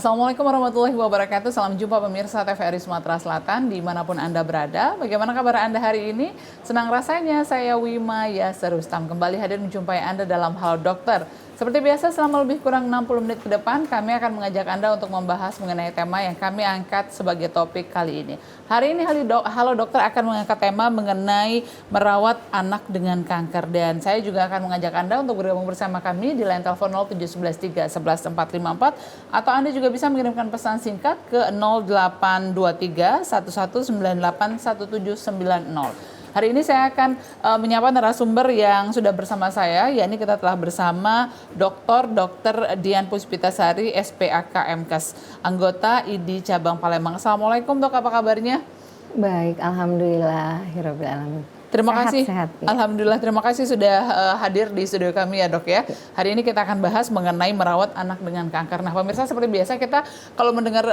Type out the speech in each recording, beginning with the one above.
Assalamualaikum warahmatullahi wabarakatuh. Salam jumpa pemirsa TVRI Sumatera Selatan dimanapun Anda berada. Bagaimana kabar Anda hari ini? Senang rasanya saya Wima Yasir Rustam kembali hadir menjumpai Anda dalam Halo Dokter. Seperti biasa selama lebih kurang 60 menit ke depan kami akan mengajak Anda untuk membahas mengenai tema yang kami angkat sebagai topik kali ini. Hari ini Halo Dokter akan mengangkat tema mengenai merawat anak dengan kanker. Dan saya juga akan mengajak Anda untuk bergabung bersama kami di line telepon 07113 11444 atau Anda juga bisa mengirimkan pesan singkat ke 0823 1198 1790. Hari ini saya akan menyapa narasumber yang sudah bersama saya, yakni kita telah bersama Dr. Dian Puspitasari, SPAK MKes, anggota ID Cabang Palembang. Assalamualaikum dok, apa kabarnya? Baik, alhamdulillahirabbil alamin. Terima kasih. Sehat, ya. Alhamdulillah, terima kasih sudah hadir di studio kami ya dok ya. Hari ini kita akan bahas mengenai merawat anak dengan kanker. Nah pemirsa, seperti biasa kita kalau mendengar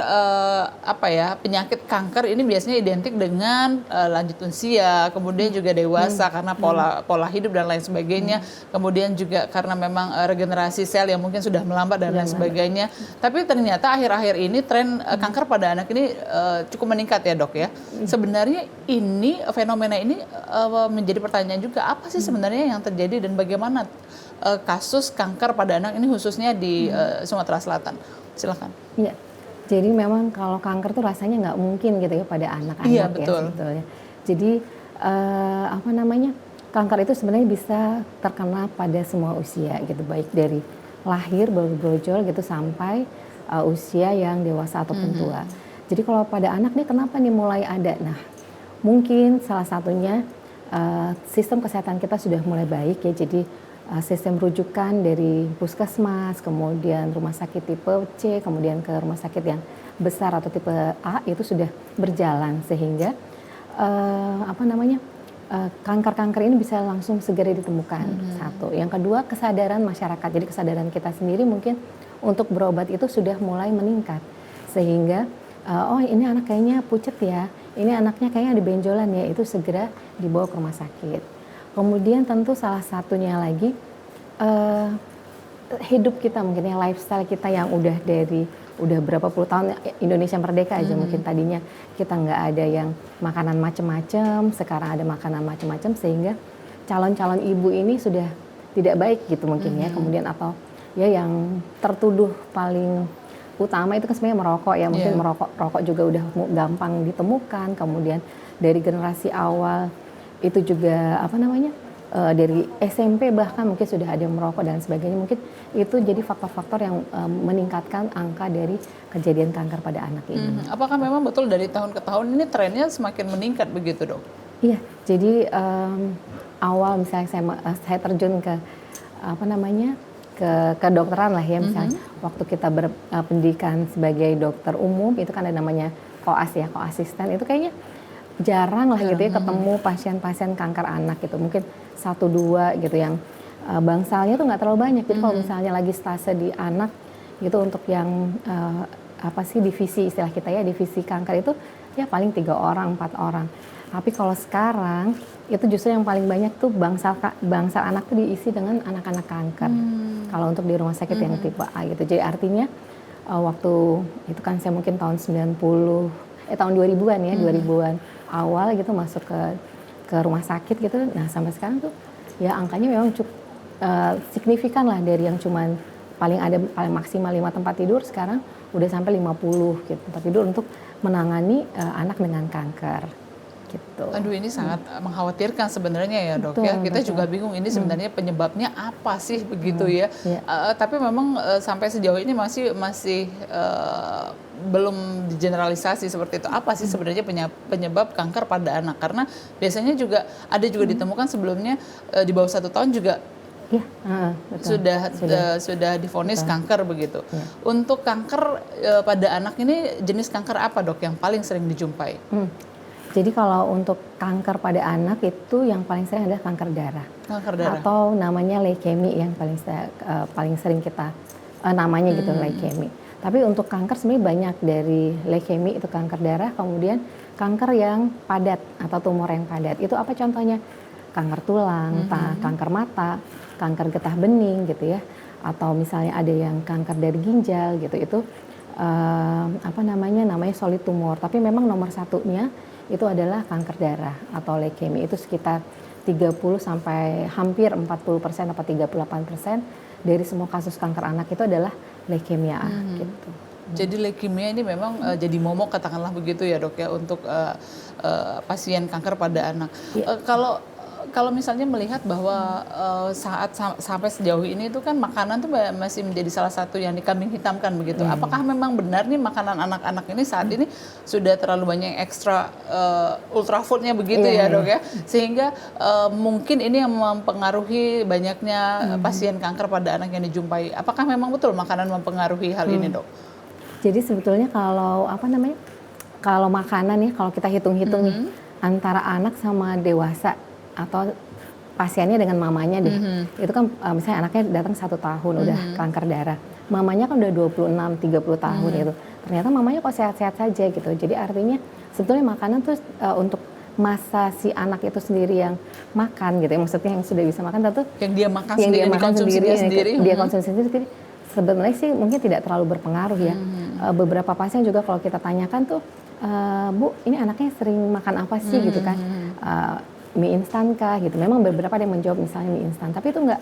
penyakit kanker ini biasanya identik dengan lanjut usia, kemudian juga dewasa karena pola hidup dan lain sebagainya. Kemudian juga karena memang regenerasi sel yang mungkin sudah melambat dan lain sebagainya. Tapi ternyata akhir-akhir ini tren kanker pada anak ini cukup meningkat ya dok ya. Sebenarnya ini fenomena ini menjadi pertanyaan juga, apa sih sebenarnya yang terjadi dan bagaimana kasus kanker pada anak ini khususnya di Sumatera Selatan? Silakan. Iya, jadi memang kalau kanker tuh rasanya nggak mungkin gitu ya pada anak-anak ya sebetulnya. Jadi kanker itu sebenarnya bisa terkena pada semua usia gitu, baik dari lahir baru brojol gitu sampai usia yang dewasa ataupun tua. Jadi kalau pada anak nih kenapa nih mulai ada? Nah, mungkin salah satunya sistem kesehatan kita sudah mulai baik ya, jadi sistem rujukan dari puskesmas, kemudian rumah sakit tipe C, kemudian ke rumah sakit yang besar atau tipe A itu sudah berjalan sehingga kanker-kanker ini bisa langsung segera ditemukan. Satu, yang kedua kesadaran masyarakat, jadi kesadaran kita sendiri mungkin untuk berobat itu sudah mulai meningkat sehingga oh ini anak kayaknya pucet ya, ini anaknya kayaknya ada benjolan ya, itu segera dibawa ke rumah sakit. Kemudian tentu salah satunya lagi hidup kita mungkin ya, lifestyle kita yang udah berapa puluh tahun Indonesia merdeka aja mungkin tadinya kita nggak ada yang makanan macem-macem, sekarang ada makanan macem-macem sehingga calon-calon ibu ini sudah tidak baik gitu mungkin ya. Kemudian atau ya yang tertuduh paling utama itu kan sebenarnya merokok ya, mungkin rokok juga udah gampang ditemukan, kemudian dari generasi awal itu juga dari SMP bahkan mungkin sudah ada yang merokok dan sebagainya, mungkin itu jadi faktor-faktor yang meningkatkan angka dari kejadian kanker pada anak ini. Apakah memang betul dari tahun ke tahun ini trennya semakin meningkat begitu dok? Iya, jadi awal misalnya saya terjun ke kedokteran lah ya, misalnya waktu kita berpendidikan sebagai dokter umum itu kan ada namanya koas ya, koasisten, itu kayaknya jarang lah gitu ya ketemu pasien-pasien kanker anak gitu, mungkin 1-2 gitu yang bangsalnya tuh nggak terlalu banyak. Jadi kalau misalnya lagi stase di anak gitu untuk yang divisi istilah kita ya, divisi kanker itu ya paling 3 orang 4 orang. Tapi kalau sekarang itu justru yang paling banyak tuh bangsal anak tuh diisi dengan anak-anak kanker. Kalau untuk di rumah sakit yang tipe A gitu. Jadi artinya waktu itu kan saya mungkin tahun 2000-an ya, 2000-an awal gitu masuk ke rumah sakit gitu. Nah, sampai sekarang tuh ya angkanya memang cukup signifikan lah, dari yang cuman paling maksimal 5 tempat tidur sekarang udah sampai 50 gitu tempat tidur untuk menangani anak dengan kanker. Gitu. Aduh, ini sangat mengkhawatirkan sebenarnya ya dok. Betul, ya kita juga bingung ini sebenarnya penyebabnya apa sih begitu ya. Tapi memang sampai sejauh ini masih belum digeneralisasi seperti itu. Apa sih sebenarnya penyebab kanker pada anak? Karena biasanya juga ditemukan sebelumnya di bawah 1 tahun juga. Ya, sudah divonis kanker begitu. Ya. Untuk kanker pada anak ini jenis kanker apa dok yang paling sering dijumpai? Jadi kalau untuk kanker pada anak itu yang paling sering adalah kanker darah. Kanker darah. Atau namanya leukemi yang paling sering kita namanya gitu, leukemi. Tapi untuk kanker sebenarnya banyak, dari leukemi itu kanker darah, kemudian kanker yang padat atau tumor yang padat. Itu apa contohnya? Kanker tulang, kanker mata, kanker getah bening gitu ya. Atau misalnya ada yang kanker dari ginjal gitu. Itu namanya solid tumor. Tapi memang nomor satunya itu adalah kanker darah atau leukemia. Itu sekitar 30 sampai hampir 40% atau 38% dari semua kasus kanker anak itu adalah leukemia gitu. Jadi leukemia ini memang jadi momok katakanlah begitu ya dok ya untuk pasien kanker pada anak. Kalau misalnya melihat bahwa sampai sejauh ini itu kan makanan tuh masih menjadi salah satu yang dikambing hitamkan begitu. Apakah memang benar nih makanan anak-anak ini saat ini sudah terlalu banyak ekstra ultrafoodnya begitu ya dok ya, sehingga mungkin ini yang mempengaruhi banyaknya pasien kanker pada anak yang dijumpai. Apakah memang betul makanan mempengaruhi hal ini dok? Jadi sebetulnya kalau makanan ya, kalau kita hitung-hitung nih antara anak sama dewasa atau pasiennya dengan mamanya deh, itu kan misalnya anaknya datang 1 tahun udah kanker darah, mamanya kan udah 26-30 tahun gitu, ternyata mamanya kok sehat-sehat saja gitu. Jadi artinya sebetulnya makanan tuh untuk masa si anak itu sendiri yang makan gitu ya, maksudnya yang sudah bisa makan tentu yang dia makan sendiri, yang dikonsumsi sendiri, dia konsumsi sendiri sebenarnya sih mungkin tidak terlalu berpengaruh ya. Beberapa pasien juga kalau kita tanyakan tuh, Bu, ini anaknya sering makan apa sih gitu kan? Mie instan kah gitu. Memang beberapa ada yang menjawab misalnya mie instan, tapi itu nggak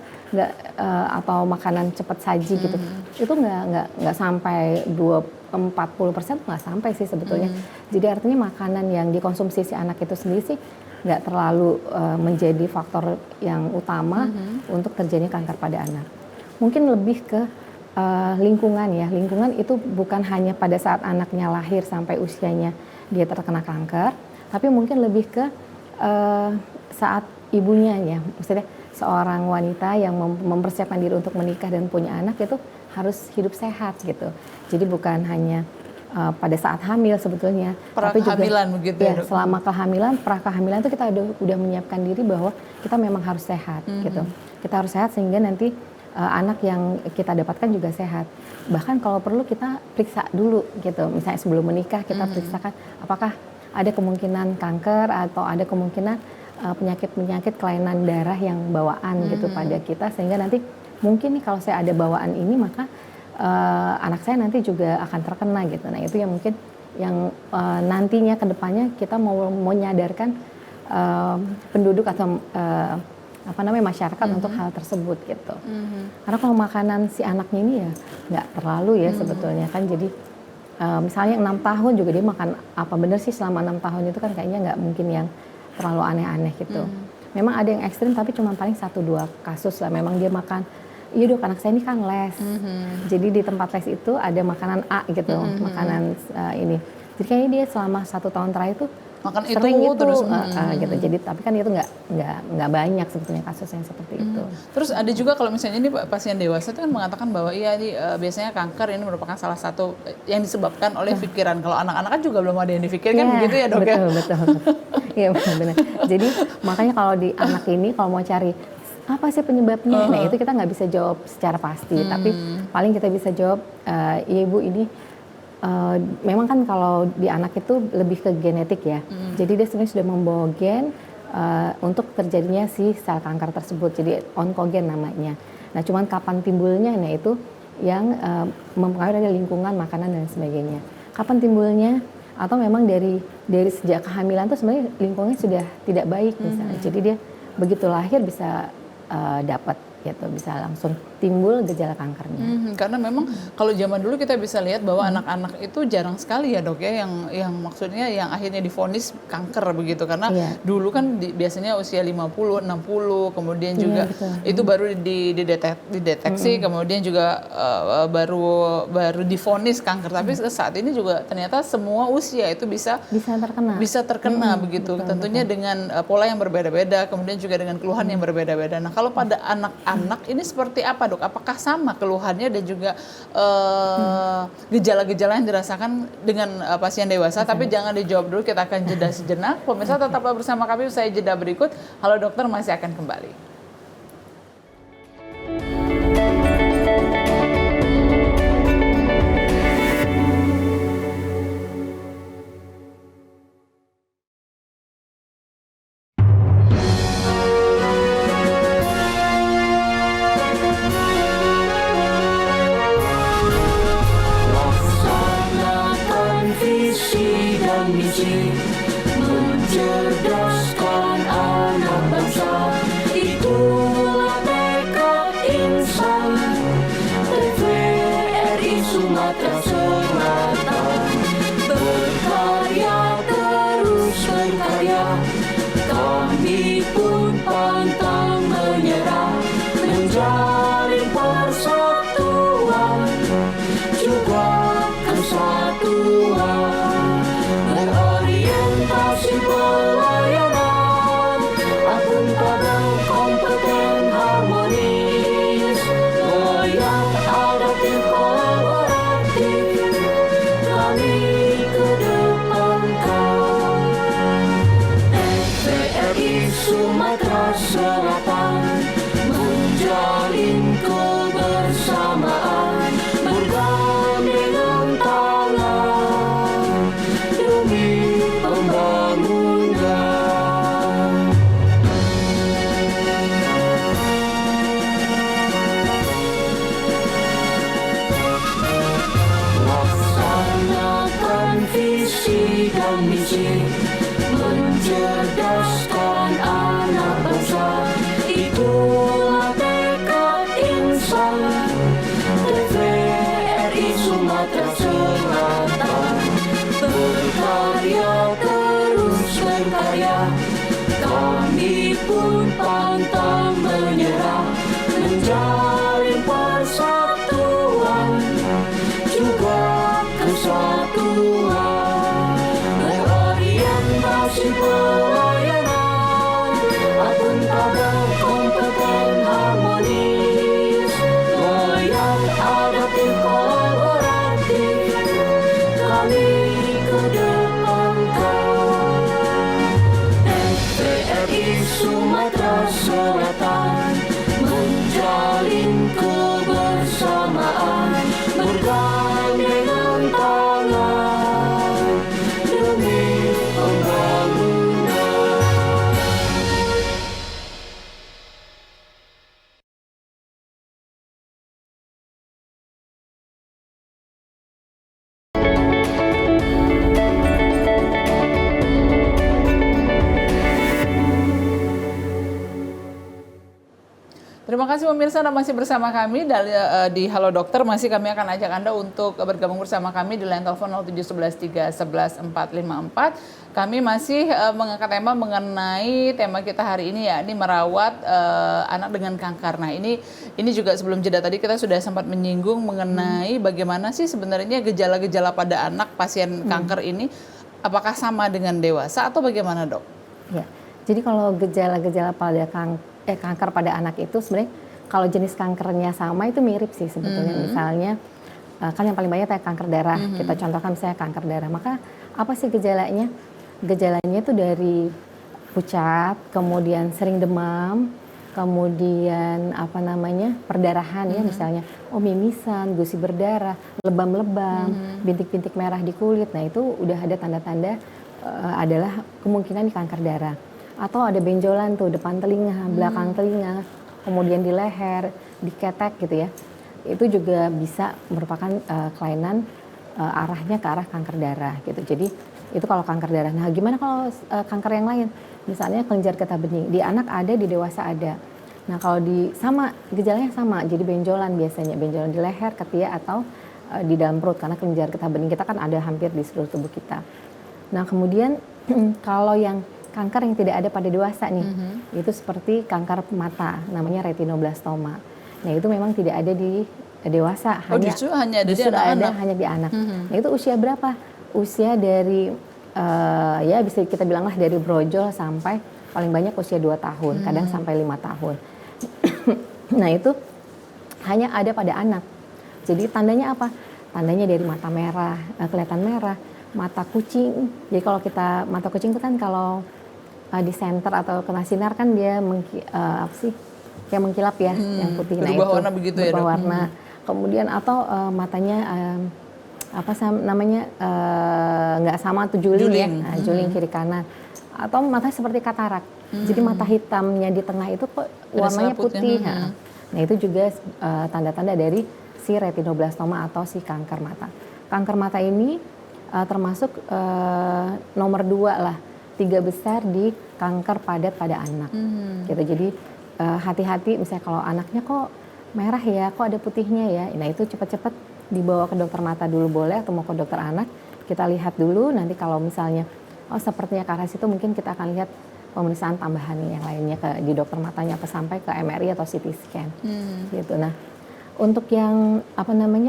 atau makanan cepat saji gitu. Itu nggak sampai 40% nggak sampai sih sebetulnya. Jadi artinya makanan yang dikonsumsi si anak itu sendiri sih nggak terlalu menjadi faktor yang utama untuk terjadinya kanker pada anak. Mungkin lebih ke lingkungan ya. Lingkungan itu bukan hanya pada saat anaknya lahir sampai usianya dia terkena kanker, tapi mungkin lebih ke saat ibunya ya, maksudnya seorang wanita yang mempersiapkan diri untuk menikah dan punya anak itu harus hidup sehat gitu. Jadi bukan hanya pada saat hamil sebetulnya, tapi juga begitu ya, selama kehamilan, prakehamilan itu kita udah menyiapkan diri bahwa kita memang harus sehat gitu. Kita harus sehat sehingga nanti anak yang kita dapatkan juga sehat. Bahkan kalau perlu kita periksa dulu gitu, misalnya sebelum menikah kita periksakan apakah ada kemungkinan kanker atau ada kemungkinan penyakit-penyakit kelainan darah yang bawaan gitu pada kita, sehingga nanti mungkin nih kalau saya ada bawaan ini maka anak saya nanti juga akan terkena gitu. Nah itu yang mungkin yang nantinya ke depannya kita mau menyadarkan penduduk atau masyarakat untuk hal tersebut gitu. Karena kalau makanan si anaknya ini ya nggak terlalu ya sebetulnya kan, jadi misalnya 6 tahun juga dia makan apa, bener sih selama 6 tahun itu kan kayaknya nggak mungkin yang terlalu aneh-aneh gitu. Memang ada yang ekstrim tapi cuma paling 1-2 kasus lah, memang dia makan, iya dok anak saya ini kan les, jadi di tempat les itu ada makanan A gitu, makanan ini, jadi kayaknya dia selama 1 tahun terakhir itu makan sering itu gitu, terus gitu. Jadi tapi kan itu nggak banyak sebetulnya kasus yang seperti itu. Terus ada juga kalau misalnya ini pasien dewasa itu kan mengatakan bahwa iya ini biasanya kanker ini merupakan salah satu yang disebabkan oleh pikiran. Kalau anak-anak kan juga belum ada yang dipikirkan begitu ya dok ya? Betul. Iya benar. Jadi makanya kalau di anak ini kalau mau cari apa sih penyebabnya, nah itu kita nggak bisa jawab secara pasti. Tapi paling kita bisa jawab, iya ibu ini memang kan kalau di anak itu lebih ke genetik ya. Jadi dia sebenarnya sudah membawa gen untuk terjadinya si sel kanker tersebut. Jadi onkogen namanya. Nah, cuman kapan timbulnya, nah itu yang mempengaruhi dari lingkungan, makanan dan sebagainya. Kapan timbulnya? Atau memang dari sejak kehamilan tuh sebenarnya lingkungannya sudah tidak baik misalnya. Jadi dia begitu lahir bisa dapat gitu, bisa langsung timbul gejala kankernya. Karena memang kalau zaman dulu kita bisa lihat bahwa anak-anak itu jarang sekali ya dok ya yang maksudnya yang akhirnya divonis kanker begitu, karena dulu kan biasanya usia 50, 60 kemudian juga itu baru dideteksi kemudian juga baru divonis kanker. Tapi saat ini juga ternyata semua usia itu bisa terkena begitu. Tentunya dengan pola yang berbeda-beda, kemudian juga dengan keluhan yang berbeda-beda. Nah, kalau pada anak ini seperti apa dok? Apakah sama keluhannya dan juga gejala-gejala yang dirasakan dengan pasien dewasa? Tapi jangan dijawab dulu, kita akan jeda sejenak. Pemirsa tetaplah bersama kami, usai jeda berikut. Halo Dokter masih akan kembali. mencerdaskan anak bangsa. Itulah tekad insan TVRI Sumatera Selatan. Berkarya terus berkarya, kami pun pantang menyerah, menjalin persatuan juga kesatuan, berorientasi pelayanan, akuntabel, kompeten, harmonis, loyal, adaptif, kolaboratif, kami kedepankan. TVRI Sumatera Selatan menjalin kebersamaan, bergandengan tangan demi pembangunan. Laksanakan visi dan misi, mencerdaskan anak bangsa. Itulah tekad insan TVRI Sumatera Selatan. Berkarya terus berkarya, kami pun pantang menyerah, menjalin persatuan juga kesatuan, berorientasi pelayanan, akuntabel, kompeten, harmonis, loyal, adaptif, kolaboratif, kami kedepankan. TVRI Sumatera Selatan menjalin kebersamaan, bergandengan tangan demi pembangunan. Terima kasih pemirsa Anda masih bersama kami di Halo Dokter. Masih kami akan ajak Anda untuk bergabung bersama kami di line telepon 0711 311 454. Kami masih mengangkat tema mengenai tema kita hari ini, yakni merawat anak dengan kanker. Nah, ini juga sebelum jeda tadi kita sudah sempat menyinggung mengenai bagaimana sih sebenarnya gejala-gejala pada anak pasien kanker ini, apakah sama dengan dewasa atau bagaimana, Dok? Ya. Jadi kalau gejala-gejala pada kanker pada anak itu sebenarnya kalau jenis kankernya sama itu mirip sih sebetulnya. Misalnya kan yang paling banyak kayak kanker darah. Kita contohkan misalnya kanker darah. Maka apa sih gejalanya? Gejalanya itu dari pucat, kemudian sering demam, kemudian perdarahan ya, misalnya mimisan, gusi berdarah, lebam-lebam, bintik-bintik merah di kulit. Nah, itu udah ada tanda-tanda adalah kemungkinan di kanker darah. Atau ada benjolan tuh depan telinga, belakang telinga, kemudian di leher, di ketek gitu ya. Itu juga bisa merupakan kelainan arahnya ke arah kanker darah gitu. Jadi itu kalau kanker darah. Nah, gimana kalau kanker yang lain? Misalnya kelenjar getah bening. Di anak ada, di dewasa ada. Nah, kalau gejalanya sama, jadi benjolan biasanya, benjolan di leher, ketiak atau di dalam perut karena kelenjar getah bening kita kan ada hampir di seluruh tubuh kita. Nah, kemudian kalau yang kanker yang tidak ada pada dewasa nih, itu seperti kanker mata, namanya retinoblastoma. Nah, itu memang tidak ada di dewasa, justru hanya ada di anak-anak. Hanya di anak. Nah, itu usia berapa? Usia dari ya bisa kita bilanglah dari brojol sampai paling banyak usia 2 tahun, kadang sampai 5 tahun. Nah, itu hanya ada pada anak. Jadi tandanya apa? Tandanya dari mata merah, kelihatan merah, mata kucing. Jadi kalau mata kucing itu kan kalau di senter atau kena sinar kan dia kayak mengkilap ya, yang putih. Berubah warna begitu ya, Dok? Warna. Kemudian atau matanya nggak sama tuh juling ya, juling kiri kanan. Atau matanya seperti katarak. Jadi mata hitamnya di tengah itu kok warnanya putih. Nah, itu juga tanda-tanda dari si retinoblastoma atau si kanker mata. Kanker mata ini termasuk nomor 2 lah, 3 besar di kanker padat pada anak. Gitu. Jadi hati-hati misalnya kalau anaknya kok merah ya, kok ada putihnya ya. Nah itu cepat-cepat dibawa ke dokter mata dulu boleh atau mau ke dokter anak. Kita lihat dulu, nanti kalau misalnya sepertinya ke arah situ mungkin kita akan lihat pemeriksaan tambahan yang lainnya di dokter matanya atau sampai ke MRI atau CT scan. Gitu. Nah, untuk yang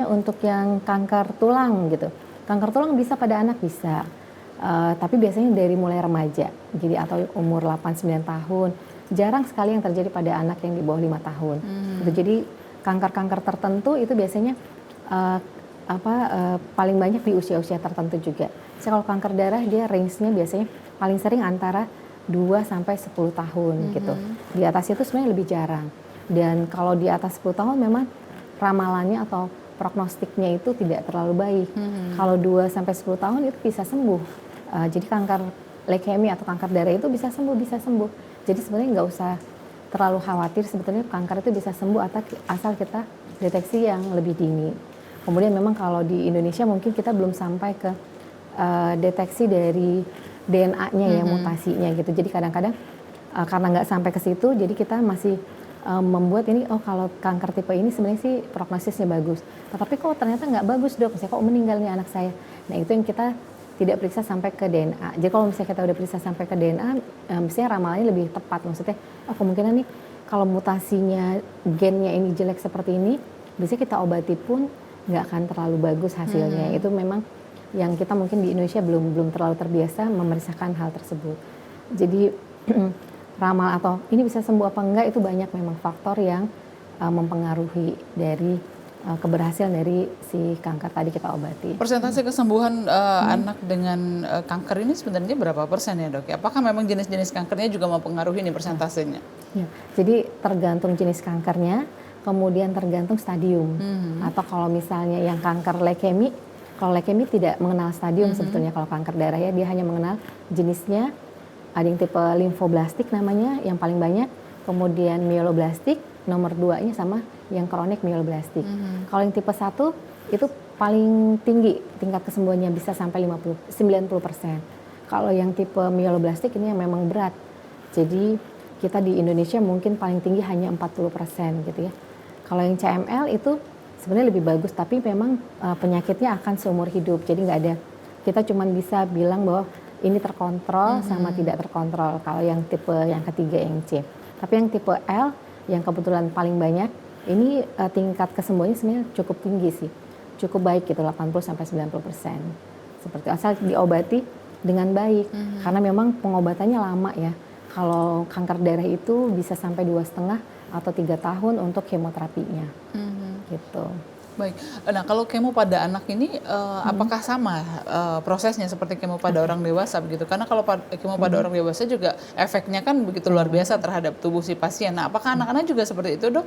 untuk yang kanker tulang gitu. Kanker tulang bisa pada anak bisa. Tapi biasanya dari mulai remaja. Jadi atau umur 8-9 tahun. Jarang sekali yang terjadi pada anak yang di bawah 5 tahun. Gitu. Jadi kanker-kanker tertentu itu biasanya paling banyak di usia-usia tertentu juga. Kalau kanker darah dia range-nya biasanya paling sering antara 2-10 tahun gitu. Di atas itu sebenarnya lebih jarang. Dan kalau di atas 10 tahun memang ramalannya atau prognostiknya itu tidak terlalu baik. Kalau 2-10 tahun itu bisa sembuh. Jadi kanker leukemia atau kanker darah itu bisa sembuh. Jadi sebenarnya nggak usah terlalu khawatir, sebetulnya kanker itu bisa sembuh asal kita deteksi yang lebih dini. Kemudian memang kalau di Indonesia mungkin kita belum sampai ke deteksi dari DNA-nya ya, mutasinya gitu. Jadi kadang-kadang karena nggak sampai ke situ, jadi kita masih membuat ini, kalau kanker tipe ini sebenarnya sih prognosisnya bagus. Tetapi kok ternyata nggak bagus dok, misalnya kok meninggal nih anak saya. Nah itu yang kita tidak periksa sampai ke DNA. Jadi kalau misalnya kita udah periksa sampai ke DNA, misalnya ramalannya lebih tepat. Maksudnya, kemungkinan nih kalau mutasinya gennya ini jelek seperti ini, biasanya kita obati pun nggak akan terlalu bagus hasilnya. Itu memang yang kita mungkin di Indonesia belum terlalu terbiasa memeriksakan hal tersebut. Jadi ramal atau ini bisa sembuh apa enggak itu banyak memang faktor yang mempengaruhi dari keberhasilan dari si kanker tadi kita obati. Persentase kesembuhan anak dengan kanker ini sebenarnya berapa persen ya dok? Apakah memang jenis-jenis kankernya juga mempengaruhi nih persentasenya? Ya, jadi tergantung jenis kankernya, kemudian tergantung stadium. Atau kalau misalnya yang kanker leukemi, kalau leukemi tidak mengenal stadium sebetulnya. Kalau kanker darah ya dia hanya mengenal jenisnya. Ada yang tipe limfoblastik namanya yang paling banyak, kemudian myeloblastik nomor 2-nya sama yang kronik myeloblastik. Kalau yang tipe 1 itu paling tinggi tingkat kesembuhannya bisa sampai 90%. Kalau yang tipe myeloblastik ini yang memang berat. Jadi kita di Indonesia mungkin paling tinggi hanya 40% gitu ya. Kalau yang CML itu sebenarnya lebih bagus, tapi memang penyakitnya akan seumur hidup. Jadi nggak ada, kita cuma bisa bilang bahwa ini terkontrol sama tidak terkontrol. Kalau yang tipe yang ketiga yang C. Tapi yang tipe L yang kebetulan paling banyak, ini tingkat kesembuhannya sebenarnya cukup tinggi sih. Cukup baik gitu, 80-90%. Seperti asal diobati dengan baik. Karena memang pengobatannya lama ya. Kalau kanker darah itu bisa sampai 2,5 atau 3 tahun untuk kemoterapinya. Gitu. Baik. Nah, kalau kemo pada anak ini apakah sama prosesnya seperti kemo pada orang dewasa begitu? Karena kalau kemo pada orang dewasa juga efeknya kan begitu luar biasa terhadap tubuh si pasien. Nah, apakah anak-anak juga seperti itu, dok?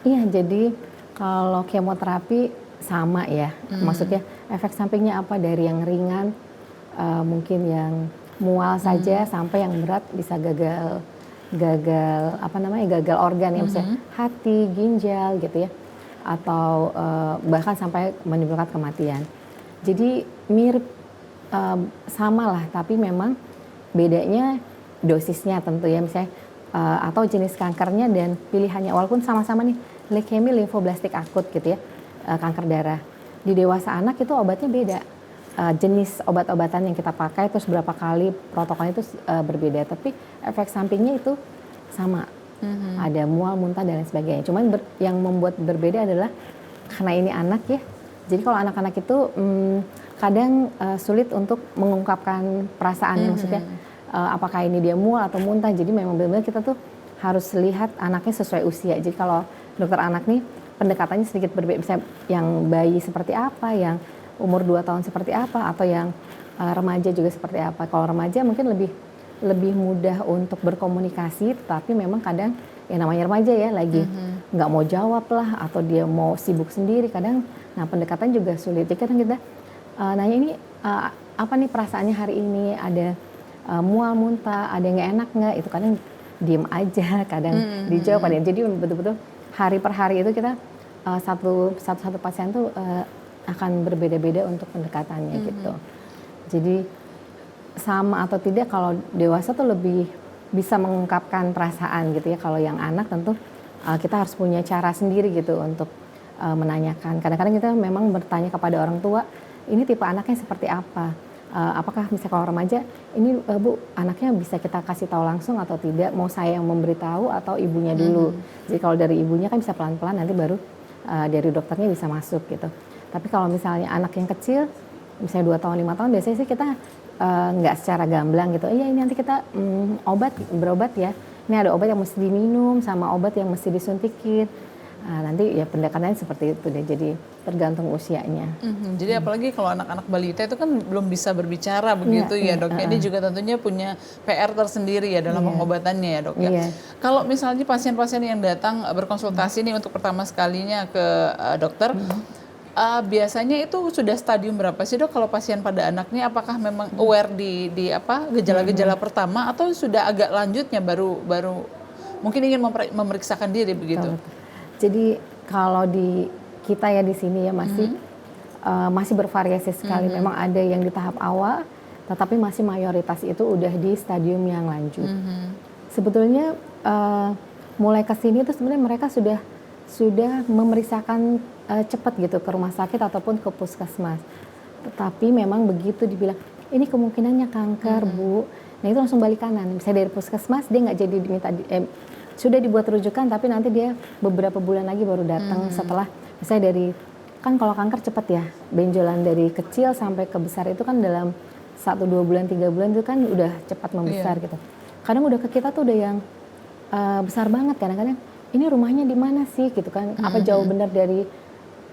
Iya, jadi kalau kemoterapi sama ya. Maksudnya efek sampingnya apa dari yang ringan, mungkin yang mual saja sampai yang berat bisa gagal organ ya, misalnya hati, ginjal gitu ya. Atau bahkan sampai menimbulkan kematian. Jadi mirip sama lah, tapi memang bedanya dosisnya tentu ya, misalnya atau jenis kankernya dan pilihannya. Walaupun sama-sama nih leukemia limfoblastik akut gitu ya, kanker darah. Di dewasa anak itu obatnya beda. Jenis obat-obatan yang kita pakai terus berapa kali protokolnya itu berbeda, tapi efek sampingnya itu sama. Ada mual, muntah dan lain sebagainya. Cuman yang membuat berbeda adalah karena ini anak ya. Jadi kalau anak-anak itu kadang sulit untuk mengungkapkan perasaannya, maksudnya apakah ini dia mual atau muntah. Jadi memang benar-benar kita tuh harus lihat anaknya sesuai usia. Jadi kalau dokter anak nih pendekatannya sedikit berbeda. Misalnya yang bayi seperti apa, yang umur 2 tahun seperti apa, atau yang remaja juga seperti apa. Kalau remaja mungkin lebih mudah untuk berkomunikasi, tapi memang kadang yang namanya remaja ya lagi nggak mau jawab lah, atau dia mau sibuk sendiri kadang. Nah pendekatan juga sulit. Jadi kadang kita nanya ini apa nih perasaannya hari ini, ada mual, muntah, ada yang nggak enak nggak, itu kadang diem aja, kadang dijawab. Jadi betul-betul hari per hari itu kita satu pasien tuh akan berbeda-beda untuk pendekatannya gitu. Jadi sama atau tidak, kalau dewasa tuh lebih bisa mengungkapkan perasaan gitu ya. Kalau yang anak tentu kita harus punya cara sendiri gitu untuk menanyakan. Kadang-kadang kita memang bertanya kepada orang tua, ini tipe anaknya seperti apa? Apakah misalnya kalau remaja, ini Bu, anaknya bisa kita kasih tahu langsung atau tidak? Mau saya yang memberitahu atau ibunya dulu? Jadi kalau dari ibunya kan bisa pelan-pelan, nanti baru dari dokternya bisa masuk gitu. Tapi kalau misalnya anak yang kecil, misalnya 2 tahun, 5 tahun, biasanya sih kita nggak secara gamblang gitu. Iya, ini nanti kita berobat ya. Ini ada obat yang mesti diminum sama obat yang mesti disuntikin. Nanti ya pendekatannya seperti itu deh, jadi tergantung usianya. Jadi apalagi kalau anak-anak balita itu kan belum bisa berbicara begitu ya dok. Ini juga tentunya punya PR tersendiri ya dalam pengobatannya ya dok ya. Kalau misalnya pasien-pasien yang datang berkonsultasi nih untuk pertama sekalinya ke dokter, biasanya itu sudah stadium berapa sih dok kalau pasien pada anaknya? Apakah memang aware di apa gejala-gejala pertama atau sudah agak lanjutnya baru mungkin ingin memeriksakan diri begitu? Jadi kalau di kita ya di sini ya masih bervariasi sekali. Memang ada yang di tahap awal, tetapi masih mayoritas itu udah di stadium yang lanjut. Sebetulnya mulai ke sini tuh sebenarnya mereka sudah memeriksakan cepat gitu ke rumah sakit ataupun ke puskesmas. Tetapi memang begitu dibilang ini kemungkinannya kanker Bu, nah itu langsung balik kanan. Misalnya dari puskesmas dia nggak jadi diminta sudah dibuat rujukan, tapi nanti dia beberapa bulan lagi baru datang setelah misalnya dari, kan kalau kanker cepat ya, benjolan dari kecil sampai ke besar itu kan dalam 1, 2 bulan, 3 bulan itu kan udah cepat membesar gitu. Kadang udah ke kita tuh udah yang besar banget, kadang-kadang ini rumahnya di mana sih gitu kan, apa jauh benar dari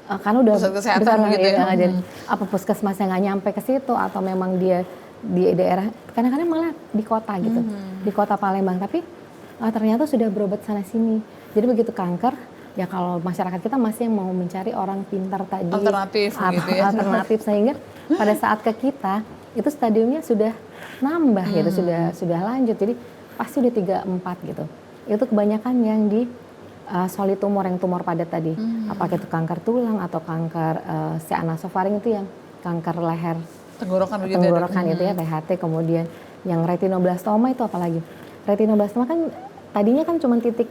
karena udah pusat kesehatan besar gitu ya. Jadi apa puskesmasnya nggak nyampe ke situ atau memang dia di daerah, kadang-kadang malah di kota gitu, di kota Palembang, tapi ternyata sudah berobat sana sini. Jadi begitu kanker, ya kalau masyarakat kita masih yang mau mencari orang pintar tadi, alternatif gitu ya. Alternatif, sehingga pada saat ke kita itu stadiumnya sudah nambah gitu, sudah lanjut. Jadi pasti udah 3, 4 gitu. Itu kebanyakan yang di solid tumor, yang tumor padat tadi. Apakah itu kanker tulang atau kanker si anasofaring itu yang kanker leher Tenggorokan begitu tenggorokan ya, itu ya, THT. Kemudian yang retinoblastoma itu apalagi? Retinoblastoma kan tadinya kan cuma titik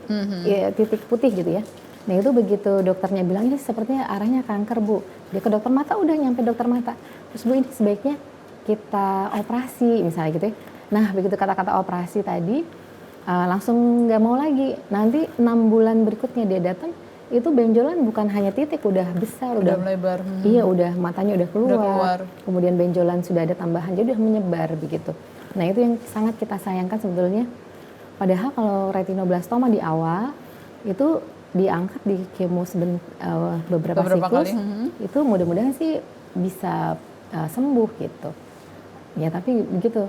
putih gitu ya. Nah itu begitu dokternya bilang ini sepertinya arahnya kanker Bu, dia ke dokter mata, udah nyampe dokter mata, terus Bu ini sebaiknya kita operasi misalnya gitu ya. Nah begitu kata-kata operasi tadi langsung nggak mau lagi. Nanti 6 bulan berikutnya dia datang, itu benjolan bukan hanya titik, udah besar, udah melebar. Iya, udah matanya udah keluar. Udah keluar. Kemudian benjolan sudah ada tambahan, jadi udah menyebar begitu. Nah itu yang sangat kita sayangkan sebetulnya. Padahal kalau retinoblastoma di awal itu diangkat di kemo beberapa siklus, itu mudah-mudahan sih bisa sembuh gitu. Ya tapi begitu.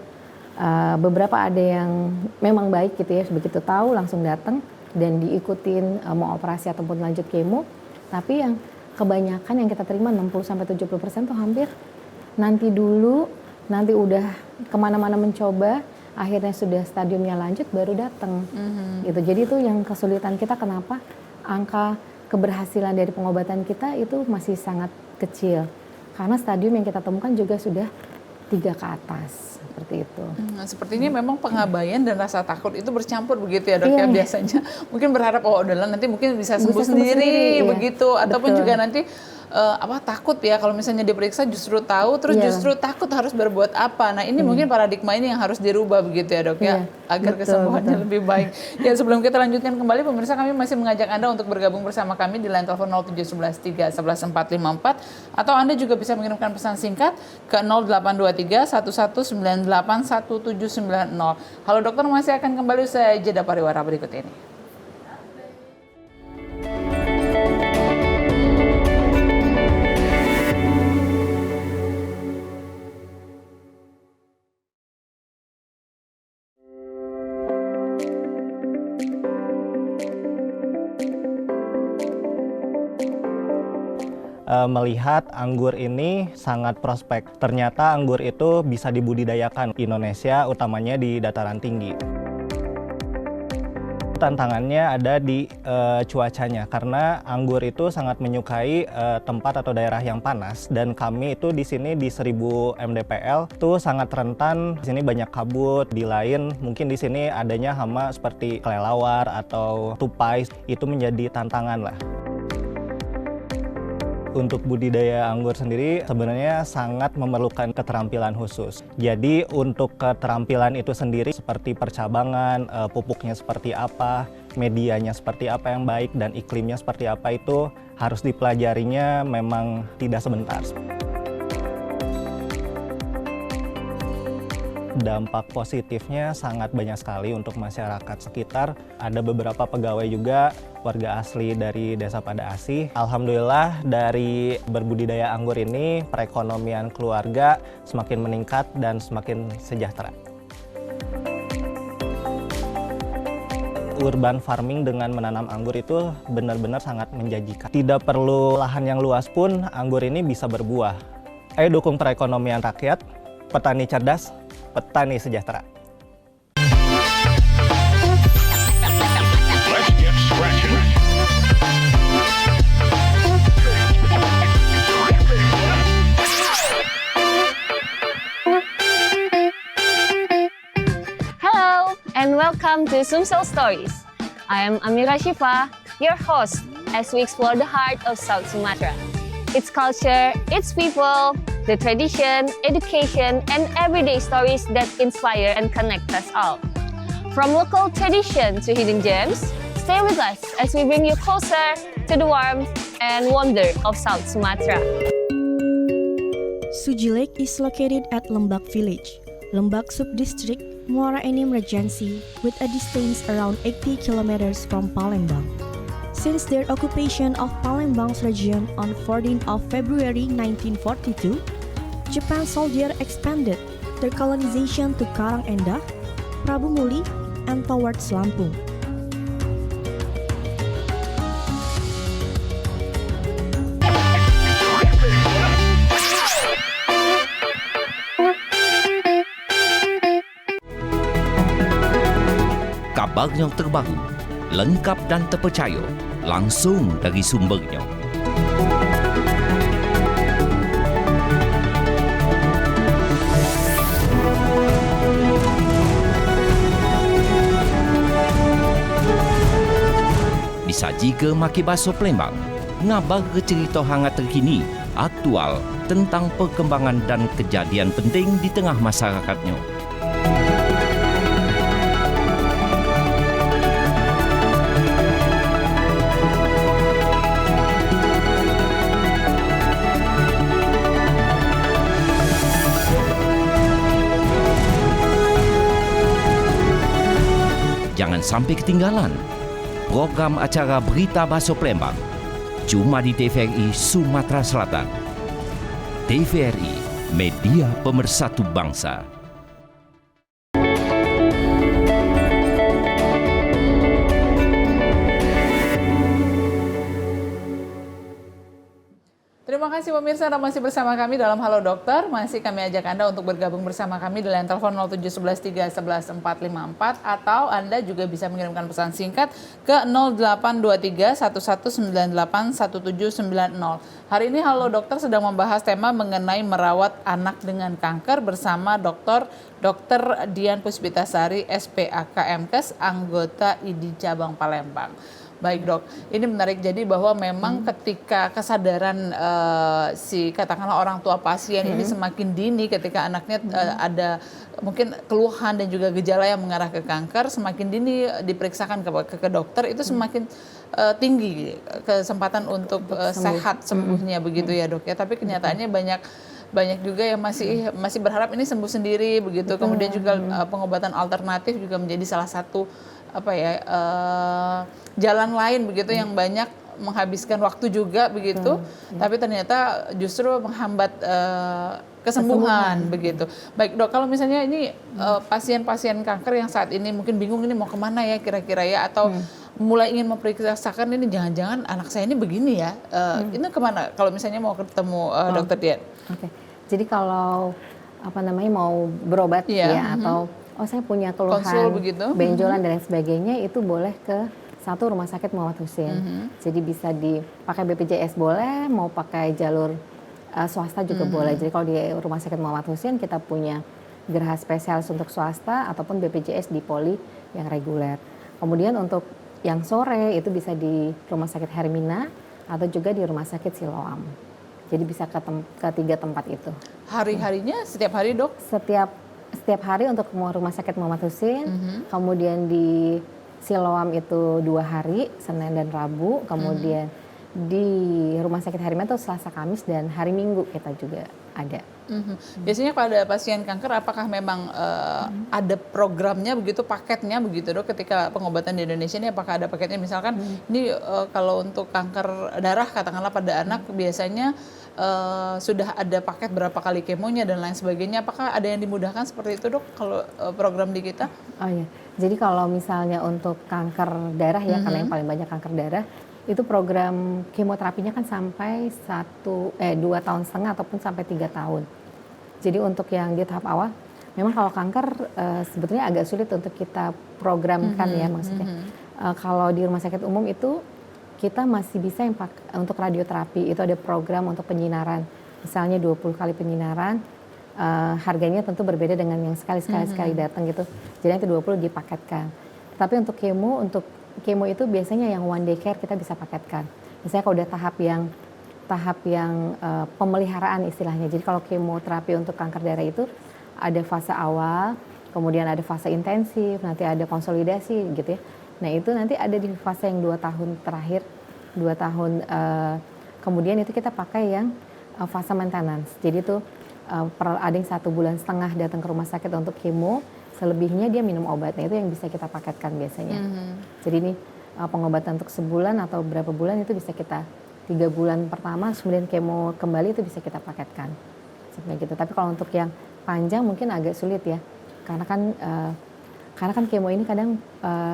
Beberapa ada yang memang baik gitu ya, begitu tahu langsung datang dan diikutin mau operasi ataupun lanjut kemo. Tapi yang kebanyakan yang kita terima 60-70% tuh hampir nanti dulu, nanti udah kemana-mana mencoba, akhirnya sudah stadiumnya lanjut baru datang gitu. Jadi itu yang kesulitan kita, kenapa angka keberhasilan dari pengobatan kita itu masih sangat kecil, karena stadium yang kita temukan juga sudah 3 ke atas seperti itu. Sepertinya memang pengabaian dan rasa takut itu bercampur begitu ya dok ya biasanya. Mungkin berharap udahlah nanti mungkin bisa sembuh sendiri begitu, ataupun juga nanti takut ya kalau misalnya diperiksa justru tahu terus justru takut harus berbuat apa. Nah ini mungkin paradigma ini yang harus dirubah begitu ya dok ya, agar kesembuhannya lebih baik. Ya sebelum kita lanjutkan kembali pemirsa, kami masih mengajak Anda untuk bergabung bersama kami di line telepon 0711 311 454, atau Anda juga bisa mengirimkan pesan singkat ke 0823 1198 1790. Halo dokter masih akan kembali usai jeda pariwara berikut ini. Melihat anggur ini sangat prospek. Ternyata anggur itu bisa dibudidayakan di Indonesia, utamanya di dataran tinggi. Tantangannya ada di cuacanya, karena anggur itu sangat menyukai tempat atau daerah yang panas, dan kami itu di sini di 1000 mdpl tuh sangat rentan. Di sini banyak kabut, di lain mungkin di sini adanya hama seperti kelelawar atau tupai, itu menjadi tantangan lah. Untuk budidaya anggur sendiri sebenarnya sangat memerlukan keterampilan khusus. Jadi untuk keterampilan itu sendiri seperti percabangan, pupuknya seperti apa, medianya seperti apa yang baik, dan iklimnya seperti apa itu harus dipelajarinya memang tidak sebentar. Dampak positifnya sangat banyak sekali untuk masyarakat sekitar. Ada beberapa pegawai juga warga asli dari Desa Pada Asih. Alhamdulillah dari berbudidaya anggur ini perekonomian keluarga semakin meningkat dan semakin sejahtera. Urban farming dengan menanam anggur itu benar-benar sangat menjanjikan. Tidak perlu lahan yang luas pun anggur ini bisa berbuah. Ayo dukung perekonomian rakyat, petani cerdas, petani sejahtera. Let's get scratching. Hello and welcome to Sumsel Stories. I am Amira Shifa, your host, as we explore the heart of South Sumatra. Its culture, its people, the tradition, education, and everyday stories that inspire and connect us all. From local tradition to hidden gems, stay with us as we bring you closer to the warmth and wonder of South Sumatra. Suji Lake is located at Lembak Village, Lembak Subdistrict, Muara Enim Regency, with a distance around 80 kilometers from Palembang. Since their occupation of Palembang's region on 14th of February 1942, Japan soldiers expanded their colonization to Karang Endah, Prabu Muli, and towards Lampung. Kabar yang terbaru, lengkap dan terpercaya, langsung dari sumbernya. Disaji ke Maki Baso Palembang, ngabar ke cerita hangat terkini, aktual tentang perkembangan dan kejadian penting di tengah masyarakatnya. Jangan sampai ketinggalan program acara Berita Baso Palembang cuma di TVRI Sumatera Selatan. TVRI, media pemersatu bangsa. Terima kasih pemirsa Anda masih bersama kami dalam Halo Dokter. Masih kami ajak Anda untuk bergabung bersama kami di line telepon 0711 311 454 atau Anda juga bisa mengirimkan pesan singkat ke 0823 1198 1790. Hari ini Halo Dokter sedang membahas tema mengenai merawat anak dengan kanker bersama Dr. Dian Puspitasari, SPAK MKes, anggota ID Cabang Palembang. Baik dok, ini menarik jadi bahwa memang ketika kesadaran si katakanlah orang tua pasien ini semakin dini ketika anaknya ada mungkin keluhan dan juga gejala yang mengarah ke kanker, semakin dini diperiksakan ke dokter itu semakin tinggi kesempatan untuk sehat sembuhnya begitu ya dok ya. Tapi kenyataannya banyak juga yang masih berharap ini sembuh sendiri begitu. Kemudian juga pengobatan alternatif juga menjadi salah satu jalan lain begitu yang banyak menghabiskan waktu juga begitu, tapi ternyata justru menghambat kesembuhan begitu. Baik dok, kalau misalnya ini pasien-pasien kanker yang saat ini mungkin bingung ini mau kemana ya kira-kira ya, atau mulai ingin memperiksakan ini jangan-jangan anak saya ini begini ya, ini kemana kalau misalnya mau ketemu dokter Dian? Oke. Jadi kalau mau berobat ya atau oh saya punya keluhan Konsul begitu? benjolan dan lain sebagainya, itu boleh ke satu rumah sakit Muhammad Hussein. Jadi bisa dipakai BPJS boleh, mau pakai jalur swasta juga boleh. Jadi kalau di rumah sakit Muhammad Hussein kita punya geraha spesialis untuk swasta ataupun BPJS di poli yang reguler. Kemudian untuk yang sore itu bisa di rumah sakit Hermina atau juga di rumah sakit Siloam. Jadi bisa ke 3 tempat itu. Hari-harinya setiap hari dok? Setiap hari untuk rumah sakit Muhammad Hussein, kemudian di Siloam itu 2 hari, Senin dan Rabu, kemudian di rumah sakit Hermina itu Selasa, Kamis, dan hari Minggu kita juga ada. Biasanya pada pasien kanker apakah memang ada programnya begitu, paketnya begitu dok, ketika pengobatan di Indonesia ini apakah ada paketnya, misalkan ini kalau untuk kanker darah katakanlah pada anak biasanya sudah ada paket berapa kali kemonya dan lain sebagainya, apakah ada yang dimudahkan seperti itu dok kalau program di kita? Oh iya, jadi kalau misalnya untuk kanker darah ya, karena yang paling banyak kanker darah, itu program kemoterapinya kan sampai 2,5 tahun ataupun sampai 3 tahun. Jadi untuk yang di tahap awal, memang kalau kanker sebetulnya agak sulit untuk kita programkan ya maksudnya. Kalau di rumah sakit umum itu kita masih bisa untuk radioterapi, itu ada program untuk penyinaran. Misalnya 20 kali penyinaran, harganya tentu berbeda dengan yang sekali datang gitu. Jadi yang itu 20 dipaketkan. Tapi untuk kemo itu biasanya yang one day care kita bisa paketkan. Misalnya kalau udah tahap yang pemeliharaan istilahnya. Jadi kalau kemoterapi untuk kanker darah itu ada fase awal, kemudian ada fase intensif, nanti ada konsolidasi gitu ya. Nah itu nanti ada di fase yang 2 tahun terakhir, 2 tahun kemudian itu kita pakai yang fase maintenance. Jadi itu ada yang 1,5 bulan datang ke rumah sakit untuk kemo, selebihnya dia minum obat. Nah itu yang bisa kita paketkan biasanya. Jadi ini pengobatan untuk sebulan atau berapa bulan itu bisa kita 3 bulan pertama, kemudian kemo kembali itu bisa kita paketkan. Seperti gitu. Tapi kalau untuk yang panjang mungkin agak sulit ya. Karena kan kemo ini kadang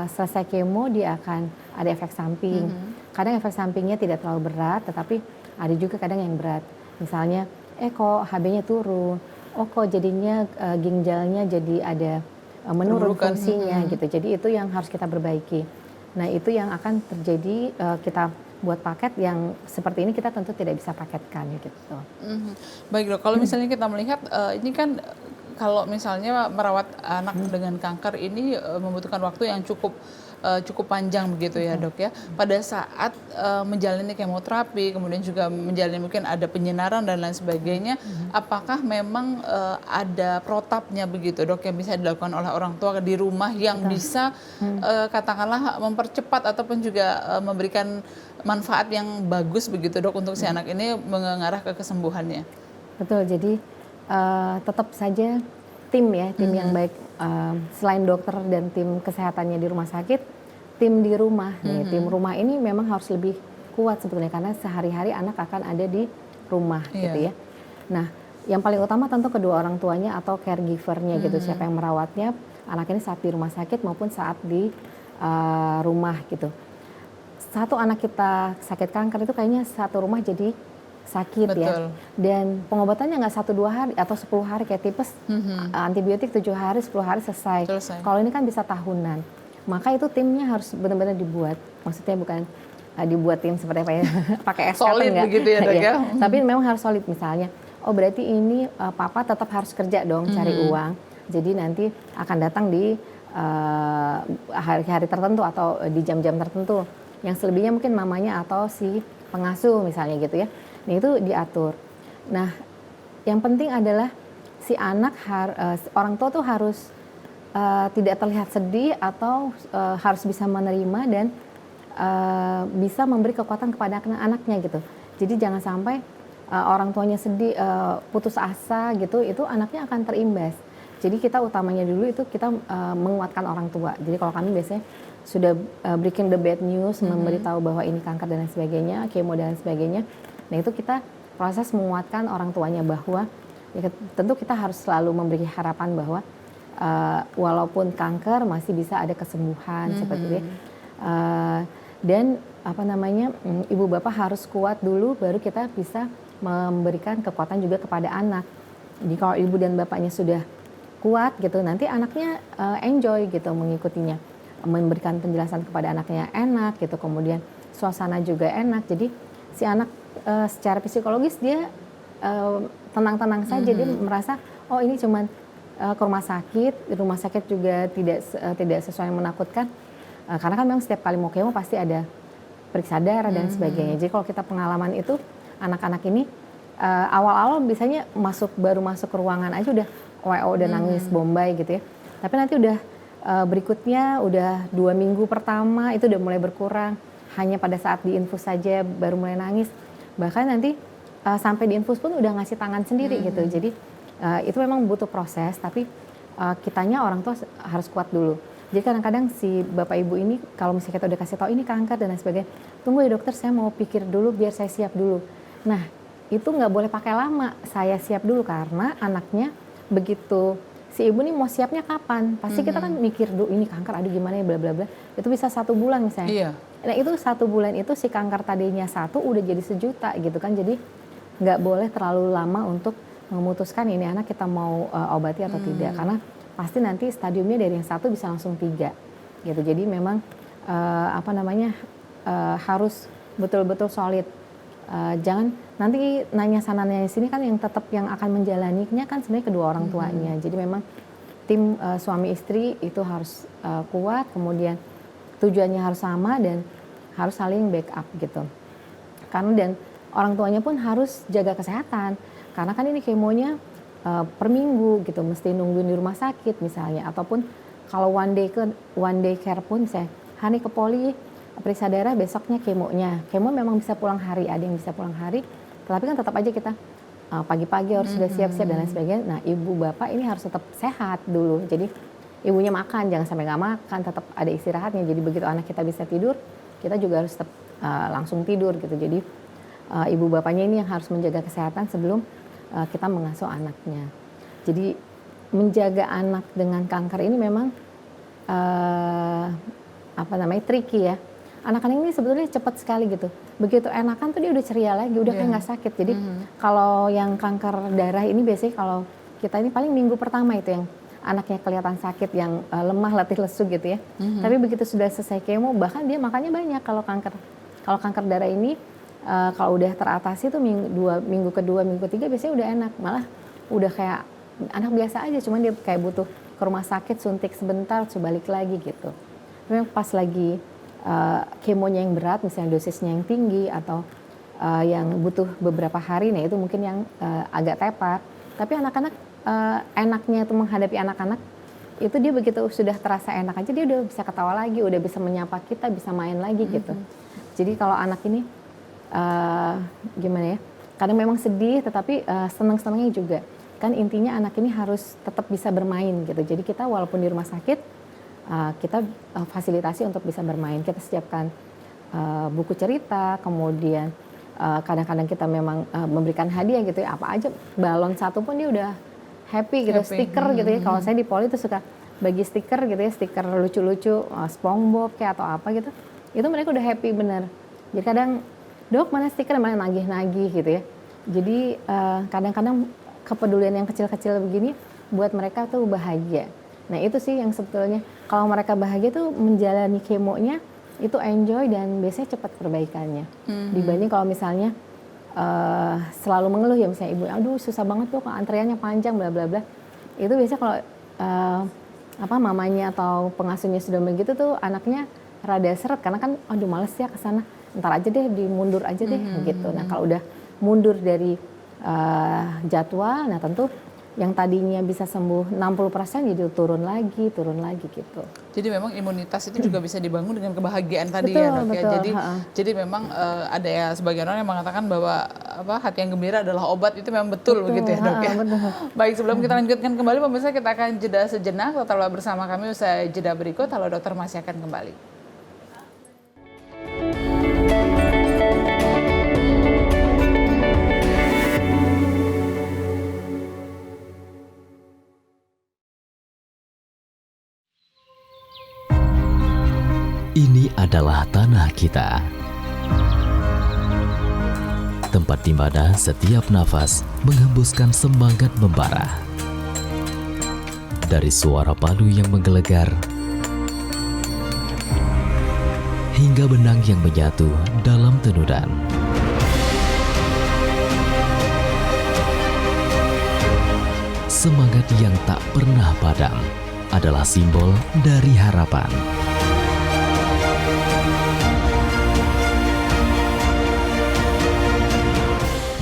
selesai kemo dia akan ada efek samping. Kadang efek sampingnya tidak terlalu berat, tetapi ada juga kadang yang berat. Misalnya, kok HB-nya turun, kok jadinya ginjalnya jadi ada menurun fungsinya gitu. Jadi itu yang harus kita perbaiki. Nah itu yang akan terjadi kita buat paket yang seperti ini kita tentu tidak bisa paketkan gitu. Baik dok, kalau misalnya kita melihat ini kan kalau misalnya merawat anak dengan kanker ini membutuhkan waktu yang cukup panjang begitu ya dok ya. Pada saat menjalani kemoterapi, kemudian juga menjalani mungkin ada penyinaran dan lain sebagainya, apakah memang ada protapnya begitu dok yang bisa dilakukan oleh orang tua di rumah yang bisa katakanlah mempercepat ataupun juga memberikan manfaat yang bagus begitu dok untuk si anak ini mengarah ke kesembuhannya? Betul, jadi tetap saja tim yang baik, selain dokter dan tim kesehatannya di rumah sakit, tim di rumah tim rumah ini memang harus lebih kuat sebetulnya karena sehari-hari anak akan ada di rumah gitu ya. Nah yang paling utama tentu kedua orang tuanya atau caregivernya gitu, siapa yang merawatnya anak ini saat di rumah sakit maupun saat di rumah gitu. Satu anak kita sakit kanker itu kayaknya satu rumah jadi sakit. Betul. Ya. Dan pengobatannya nggak 1-2 hari atau 10 hari kayak tipes, antibiotik 7 hari, 10 hari selesai. Kalau ini kan bisa tahunan. Maka itu timnya harus benar-benar dibuat. Maksudnya bukan dibuat tim seperti apa ya, pakai SK solid enggak? Begitu ya dok ya. Tapi memang harus solid misalnya. Oh berarti ini papa tetap harus kerja dong cari uang. Jadi nanti akan datang di hari-hari tertentu atau di jam-jam tertentu. Yang selebihnya mungkin mamanya atau si pengasuh misalnya gitu ya. Nah itu diatur. Nah yang penting adalah si anak orang tua tuh harus tidak terlihat sedih atau harus bisa menerima dan bisa memberi kekuatan kepada anaknya gitu. Jadi jangan sampai orang tuanya sedih, putus asa gitu, itu anaknya akan terimbas. Jadi kita utamanya dulu itu kita menguatkan orang tua. Jadi kalau kami biasanya sudah breaking the bad news, memberitahu bahwa ini kanker dan lain sebagainya, kemo dan lain sebagainya. Nah itu kita proses menguatkan orang tuanya bahwa ya, tentu kita harus selalu memberi harapan bahwa walaupun kanker masih bisa ada kesembuhan seperti itu. Dan ibu bapak harus kuat dulu baru kita bisa memberikan kekuatan juga kepada anak. Jadi kalau ibu dan bapaknya sudah kuat gitu, nanti anaknya enjoy gitu mengikutinya, memberikan penjelasan kepada anaknya enak gitu, kemudian suasana juga enak, jadi si anak secara psikologis dia tenang-tenang saja, dia merasa oh ini cuman ke rumah sakit juga tidak sesuai yang menakutkan, karena kan memang setiap kali mau kemo pasti ada periksa darah dan sebagainya. Jadi kalau kita pengalaman itu anak-anak ini awal-awal biasanya baru masuk ke ruangan aja udah udah nangis bombay gitu ya. Tapi nanti udah berikutnya udah 2 minggu pertama itu udah mulai berkurang. Hanya pada saat diinfus saja baru mulai nangis. Bahkan nanti sampai diinfus pun udah ngasih tangan sendiri gitu. Jadi itu memang butuh proses, tapi kitanya orang tua harus kuat dulu. Jadi kadang-kadang si bapak ibu ini kalau misalnya kita udah kasih tahu ini kanker dan lain sebagainya, tunggu ya dokter, saya mau pikir dulu biar saya siap dulu. Nah itu nggak boleh pakai lama, saya siap dulu, karena anaknya begitu si ibu nih mau siapnya kapan, pasti kita kan mikir dulu ini kanker, aduh gimana ya bla bla bla, itu bisa 1 bulan misalnya. Iya. Nah itu 1 bulan itu si kanker tadinya 1 udah jadi 1 juta gitu kan, jadi nggak boleh terlalu lama untuk memutuskan ini anak kita mau obati atau tidak, karena pasti nanti stadiumnya dari yang 1 bisa langsung 3 gitu. Jadi memang harus betul-betul solid. Jangan nanti nanya sana nanya sini, kan yang tetap yang akan menjalaninya kan sebenarnya kedua orang tuanya. Jadi memang tim suami istri itu harus kuat, kemudian tujuannya harus sama dan harus saling backup gitu. Karena dan orang tuanya pun harus jaga kesehatan, karena kan ini kemonya per minggu gitu, mesti nungguin di rumah sakit misalnya, ataupun kalau one day care pun misalnya hari ke poli periksa darah, besoknya kemonya. Kemo memang bisa pulang hari, ada yang bisa pulang hari, tetapi kan tetap aja kita pagi-pagi harus sudah siap-siap dan lain sebagainya. Nah ibu bapak ini harus tetap sehat dulu, jadi ibunya makan, jangan sampai nggak makan, tetap ada istirahatnya. Jadi begitu anak kita bisa tidur, kita juga harus tetap langsung tidur gitu. Jadi ibu bapaknya ini yang harus menjaga kesehatan sebelum kita mengasuh anaknya. Jadi menjaga anak dengan kanker ini memang tricky ya. Anak-anak ini sebetulnya cepat sekali gitu. Begitu enakan tuh dia udah ceria lagi, udah kayak nggak sakit. Jadi kalau yang kanker darah ini biasanya kalau kita ini paling minggu pertama itu yang anaknya kelihatan sakit, yang lemah, letih, lesu gitu ya. Tapi begitu sudah selesai kemo, bahkan dia makannya banyak kalau kanker darah ini. Kalau udah teratasi tuh minggu kedua, minggu ketiga biasanya udah enak, malah udah kayak anak biasa aja, cuman dia kayak butuh ke rumah sakit, suntik sebentar, terus balik lagi gitu. Tapi pas lagi kemonya yang berat, misalnya dosisnya yang tinggi atau yang butuh beberapa hari, nah itu mungkin yang agak tepar. Tapi anak-anak enaknya itu menghadapi anak-anak itu dia begitu sudah terasa enak aja, dia udah bisa ketawa lagi, udah bisa menyapa kita, bisa main lagi gitu. Jadi kalau anak ini gimana ya, kadang memang sedih tetapi senang-senangnya juga kan, intinya anak ini harus tetap bisa bermain gitu. Jadi kita walaupun di rumah sakit kita fasilitasi untuk bisa bermain, kita sediakan buku cerita, kemudian kadang-kadang kita memang memberikan hadiah gitu ya, apa aja, balon 1 pun dia udah happy gitu, stiker gitu ya. Kalau saya di Poli itu suka bagi stiker gitu ya, stiker lucu-lucu, SpongeBob kayak atau apa gitu, itu mereka udah happy bener. Jadi kadang, dok mana stiker, mana nagih-nagih gitu ya. Jadi kadang-kadang kepedulian yang kecil-kecil begini buat mereka tuh bahagia. Nah itu sih yang sebetulnya kalau mereka bahagia tuh menjalani kemonya itu enjoy dan biasanya cepat perbaikannya. Dibanding kalau misalnya selalu mengeluh ya, misalnya ibu, aduh susah banget tuh antriannya panjang bla bla bla. Itu biasanya kalau mamanya atau pengasuhnya sudah begitu tuh anaknya rada seret, karena kan aduh males ya kesana, ntar aja deh, dimundur aja deh gitu. Nah kalau udah mundur dari jadwal, nah tentu yang tadinya bisa sembuh 60% jadi turun lagi gitu. Jadi memang imunitas itu juga bisa dibangun dengan kebahagiaan tadi, betul, ya dok betul, ya. Jadi memang ada ya sebagian orang yang mengatakan bahwa hati yang gembira adalah obat, itu memang betul begitu ya dok ya. Baik, sebelum kita lanjutkan kembali pemirsa, kita akan jeda sejenak. Tetaplah bersama kami usai jeda berikut. Halo Dokter masih akan kembali. Ini adalah tanah kita, tempat di mana setiap nafas menghembuskan semangat membara. Dari suara padu yang menggelegar hingga benang yang menyatu dalam tenunan. Semangat yang tak pernah padam adalah simbol dari harapan.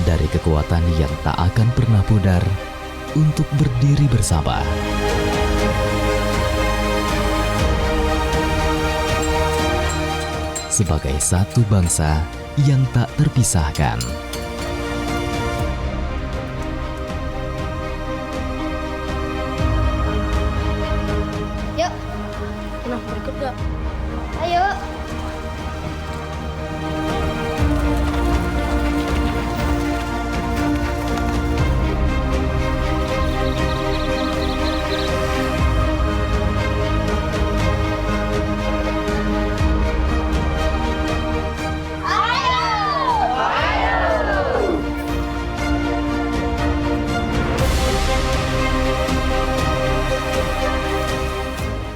Dari kekuatan yang tak akan pernah pudar untuk berdiri bersama. Sebagai satu bangsa yang tak terpisahkan. Yuk. Nah, berikut gak? Ayo.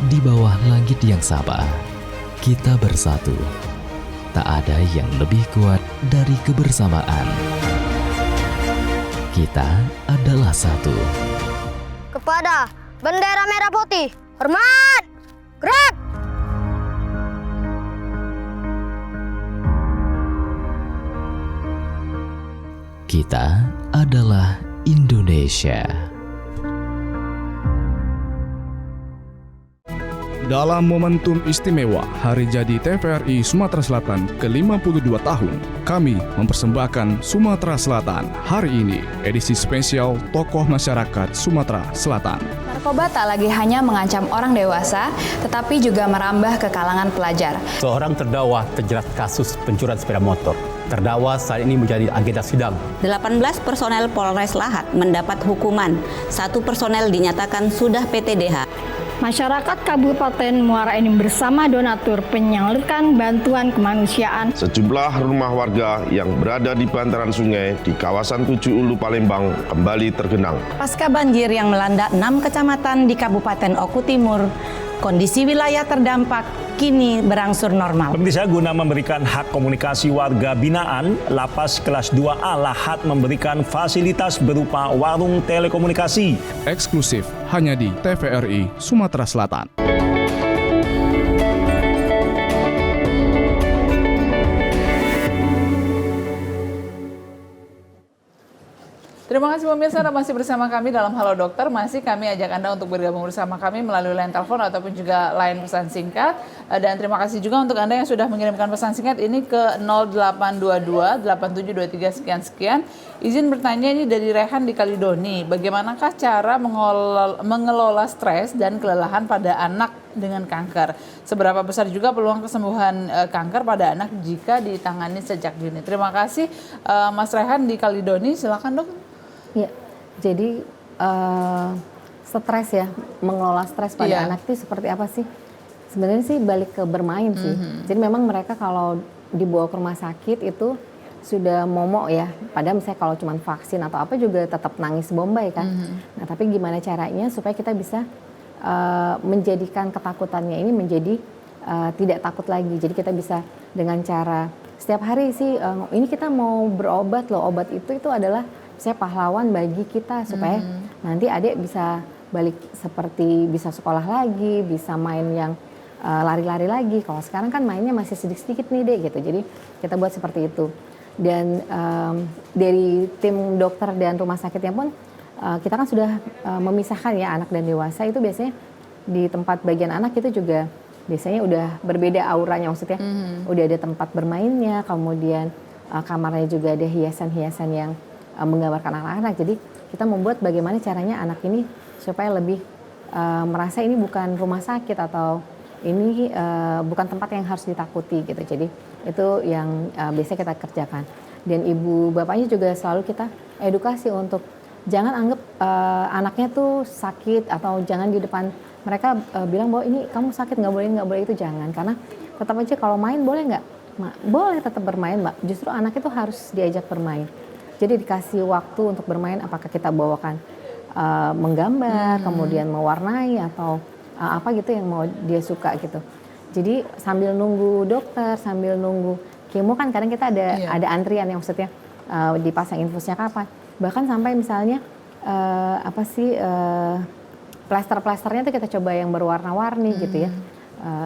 Di bawah langit yang sama, kita bersatu. Tak ada yang lebih kuat dari kebersamaan. Kita adalah satu. Kepada bendera merah putih, hormat! Gerak! Kita adalah Indonesia. Dalam momentum istimewa Hari Jadi TVRI Sumatera Selatan ke-52 tahun, kami mempersembahkan Sumatera Selatan hari ini, edisi spesial Tokoh Masyarakat Sumatera Selatan. Narkoba tak lagi hanya mengancam orang dewasa, tetapi juga merambah ke kalangan pelajar. Seorang terdakwa terjerat kasus pencurian sepeda motor. Terdakwa saat ini menjadi agenda sidang. 18 personel Polres Lahat mendapat hukuman. 1 personel dinyatakan sudah PTDH. Masyarakat Kabupaten Muara Enim bersama donatur menyalurkan bantuan kemanusiaan. Sejumlah rumah warga yang berada di bantaran sungai di kawasan 7 Ulu Palembang kembali tergenang. Pasca banjir yang melanda 6 kecamatan di Kabupaten Oku Timur, kondisi wilayah terdampak kini berangsur normal. Pemirsa, guna memberikan hak komunikasi warga binaan, Lapas Kelas 2A Lahat memberikan fasilitas berupa warung telekomunikasi. Eksklusif hanya di TVRI Sumatera Selatan. Terima kasih pemirsa, Anda masih bersama kami dalam Halo Dokter. Masih kami ajak Anda untuk bergabung bersama kami melalui line telepon ataupun juga line pesan singkat. Dan terima kasih juga untuk Anda yang sudah mengirimkan pesan singkat ini ke 0822 8723 sekian-sekian. Izin bertanya, ini dari Rehan di Kalidoni. Bagaimanakah cara mengelola stres dan kelelahan pada anak dengan kanker? Seberapa besar juga peluang kesembuhan kanker pada anak jika ditangani sejak dini? Terima kasih Mas Rehan di Kalidoni. Silakan dok. Ya, jadi stres ya, mengelola stres pada anak itu seperti apa sih? Sebenarnya sih balik ke bermain sih. Jadi memang mereka kalau dibawa ke rumah sakit itu sudah momok ya. Padahal misalnya kalau cuma vaksin atau apa juga tetap nangis bombay kan. Nah tapi gimana caranya supaya kita bisa menjadikan ketakutannya ini menjadi tidak takut lagi. Jadi kita bisa dengan cara setiap hari sih ini kita mau berobat loh, obat itu adalah saya pahlawan bagi kita supaya nanti adik bisa balik seperti bisa sekolah lagi, bisa main yang lari-lari lagi. Kalau sekarang kan mainnya masih sedikit-sedikit nih dek gitu. Jadi kita buat seperti itu. Dan dari tim dokter dan rumah sakitnya pun kita kan sudah memisahkan ya anak dan dewasa. Itu biasanya di tempat bagian anak itu juga biasanya udah berbeda auranya, maksudnya udah ada tempat bermainnya, kemudian kamarnya juga ada hiasan-hiasan yang menggambarkan anak-anak. Jadi kita membuat bagaimana caranya anak ini supaya lebih merasa ini bukan rumah sakit atau ini bukan tempat yang harus ditakuti gitu. Jadi itu yang biasanya kita kerjakan. Dan ibu bapaknya juga selalu kita edukasi untuk jangan anggap anaknya tuh sakit atau jangan di depan mereka bilang bahwa ini kamu sakit nggak boleh itu, jangan. Karena tetap aja kalau main boleh nggak? Boleh tetap bermain mbak. Justru anak itu harus diajak bermain. Jadi dikasih waktu untuk bermain, apakah kita bawakan menggambar, kemudian mewarnai atau apa gitu yang mau dia suka gitu. Jadi sambil nunggu dokter, sambil nunggu kemo kan kadang kita ada antrian yang maksudnya dipasang infusnya kapan. Bahkan sampai misalnya plester-plesternya tuh kita coba yang berwarna-warni gitu ya.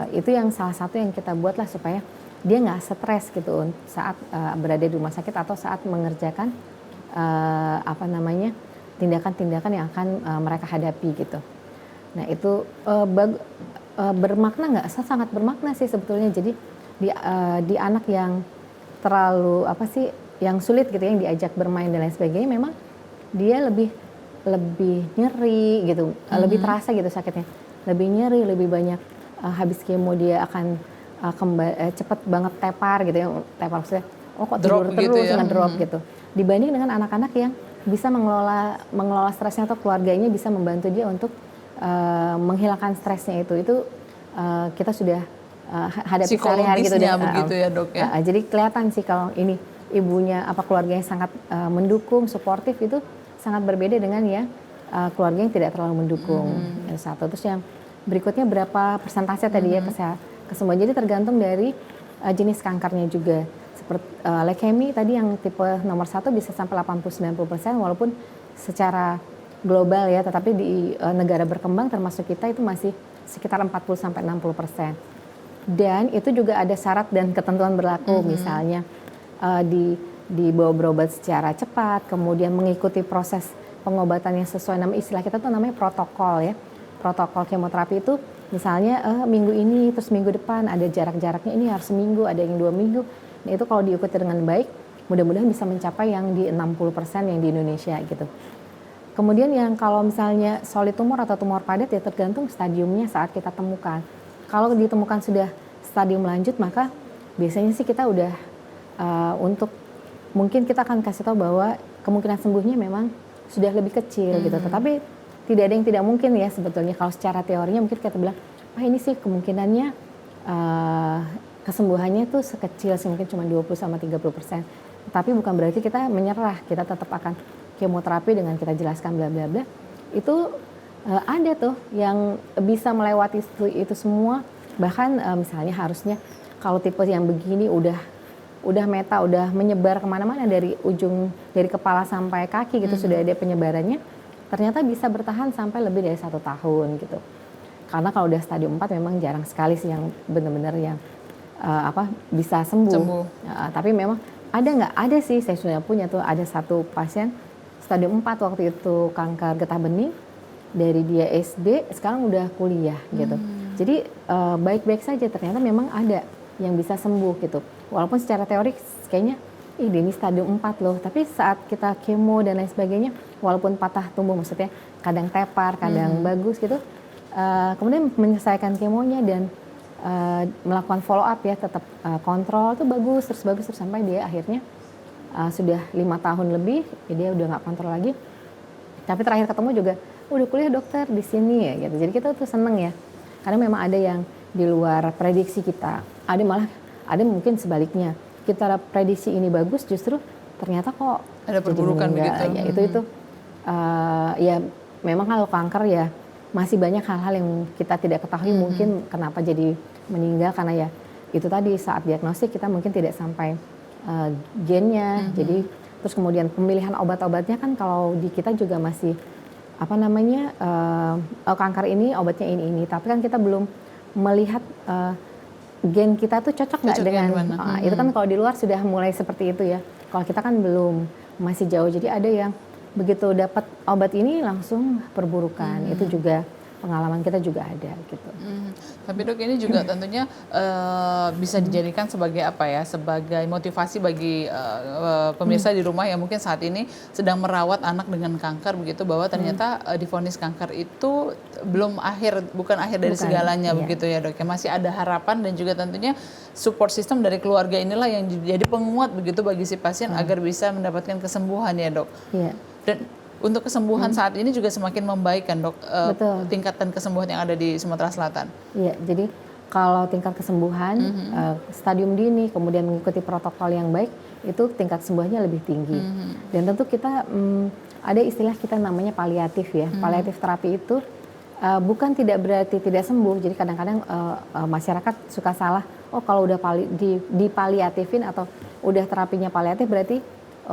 Itu yang salah satu yang kita buat lah supaya dia nggak stres gitu saat berada di rumah sakit atau saat mengerjakan tindakan-tindakan yang akan mereka hadapi gitu. Nah itu bermakna nggak? Sangat bermakna sih sebetulnya. Jadi di anak yang terlalu yang sulit gitu yang diajak bermain dan lain sebagainya, memang dia lebih nyeri gitu, lebih terasa gitu sakitnya, lebih nyeri, lebih banyak habis kemo dia akan cepet banget tepar gitu ya, tepar maksudnya kok tidur terus gitu ya? Ngedrop gitu. Dibanding dengan anak-anak yang bisa mengelola stresnya atau keluarganya bisa membantu dia untuk menghilangkan stresnya itu kita sudah hadapi sehari-hari gitu ya begitu ya dok ya. Jadi kelihatan sih kalau ini ibunya keluarganya sangat mendukung, suportif, itu sangat berbeda dengan ya keluarga yang tidak terlalu mendukung. Yang satu. Terus yang berikutnya berapa persentase tadi ya kesembuhan. Jadi tergantung dari jenis kankernya juga. Seperti leukemia tadi yang tipe nomor 1 bisa sampai 80-90%, walaupun secara global ya, tetapi di negara berkembang termasuk kita itu masih sekitar 40-60%. Dan itu juga ada syarat dan ketentuan berlaku, misalnya dibawa berobat secara cepat, kemudian mengikuti proses pengobatan yang sesuai, nama istilah kita tuh namanya protokol ya. Protokol kemoterapi itu misalnya minggu ini, terus minggu depan ada jarak-jaraknya, ini harus seminggu, ada yang 2 minggu. Nah itu kalau diikuti dengan baik, mudah-mudahan bisa mencapai yang di 60% yang di Indonesia gitu. Kemudian yang kalau misalnya solid tumor atau tumor padat ya tergantung stadiumnya saat kita temukan. Kalau ditemukan sudah stadium lanjut, maka biasanya sih kita udah untuk mungkin kita akan kasih tahu bahwa kemungkinan sembuhnya memang sudah lebih kecil gitu. Tetapi tidak ada yang tidak mungkin ya sebetulnya. Kalau secara teorinya mungkin kita bilang, ini sih kemungkinannya kesembuhannya tuh sekecil sih, mungkin cuma 20-30%. Tapi bukan berarti kita menyerah, kita tetap akan kemoterapi dengan kita jelaskan bla bla bla. Itu ada tuh yang bisa melewati itu semua. Bahkan misalnya harusnya kalau tipe yang begini udah meta, udah menyebar kemana-mana dari kepala sampai kaki gitu, sudah ada penyebarannya, ternyata bisa bertahan sampai lebih dari 1 tahun gitu. Karena kalau udah stadium 4 memang jarang sekali sih yang benar-benar yang bisa sembuh. Tapi memang ada nggak? Ada sih, saya sudah punya tuh, ada satu pasien stadium 4 waktu itu kanker getah bening, dari dia SD sekarang udah kuliah gitu. Jadi baik-baik saja, ternyata memang ada yang bisa sembuh gitu. Walaupun secara teori kayaknya ini stadium 4 loh, tapi saat kita kemo dan lain sebagainya, walaupun patah tumbuh, maksudnya kadang tepar, kadang bagus gitu, kemudian menyelesaikan kemonya dan melakukan follow up ya, tetap kontrol tuh bagus terus sampai dia akhirnya sudah 5 tahun lebih, dia udah nggak kontrol lagi. Tapi terakhir ketemu juga udah kuliah dokter di sini ya gitu. Jadi kita tuh seneng ya, karena memang ada yang di luar prediksi kita, ada mungkin sebaliknya, kita prediksi ini bagus, justru ternyata kok ada perburukan begitu. Ya itu ya memang kalau kanker ya masih banyak hal-hal yang kita tidak ketahui mungkin kenapa jadi meninggal, karena ya itu tadi saat diagnosis kita mungkin tidak sampai gennya. Jadi terus kemudian pemilihan obat-obatnya kan kalau di kita juga masih kanker ini obatnya ini, tapi kan kita belum melihat gen kita tuh cocok nggak dengan itu kan kalau di luar sudah mulai seperti itu ya. Kalau kita kan belum, masih jauh. Jadi ada yang begitu dapat obat ini langsung perburukan. Itu juga pengalaman kita juga ada gitu. Tapi dok, ini juga tentunya bisa dijadikan sebagai sebagai motivasi bagi pemirsa di rumah yang mungkin saat ini sedang merawat anak dengan kanker begitu, bahwa ternyata divonis kanker itu bukan akhir dari segalanya begitu ya dok. Masih ada harapan, dan juga tentunya support system dari keluarga inilah yang jadi penguat begitu bagi si pasien agar bisa mendapatkan kesembuhan ya dok. Dan untuk kesembuhan saat ini juga semakin membaik kan dok, tingkatan kesembuhan yang ada di Sumatera Selatan. Iya, jadi kalau tingkat kesembuhan stadium dini kemudian mengikuti protokol yang baik, itu tingkat kesembuhannya lebih tinggi. Dan tentu kita ada istilah kita namanya paliatif ya. Paliatif terapi itu bukan tidak berarti tidak sembuh. Jadi kadang-kadang masyarakat suka salah, oh kalau udah dipaliatifin atau udah terapinya paliatif berarti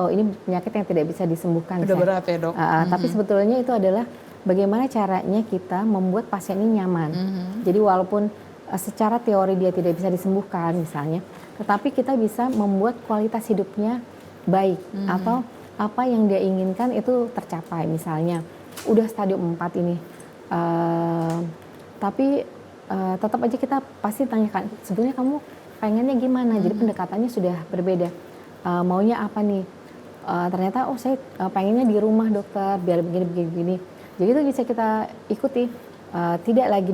ini penyakit yang tidak bisa disembuhkan. Udah berat ya dok. Tapi sebetulnya itu adalah bagaimana caranya kita membuat pasien ini nyaman. Jadi walaupun secara teori dia tidak bisa disembuhkan misalnya, tetapi kita bisa membuat kualitas hidupnya baik atau apa yang dia inginkan itu tercapai. Misalnya udah stadium 4 ini, tapi tetap aja kita pasti tanyakan sebetulnya kamu pengennya gimana. Jadi pendekatannya sudah berbeda. Maunya apa nih? Ternyata saya pengennya di rumah dokter biar begini. Jadi itu bisa kita ikuti, tidak lagi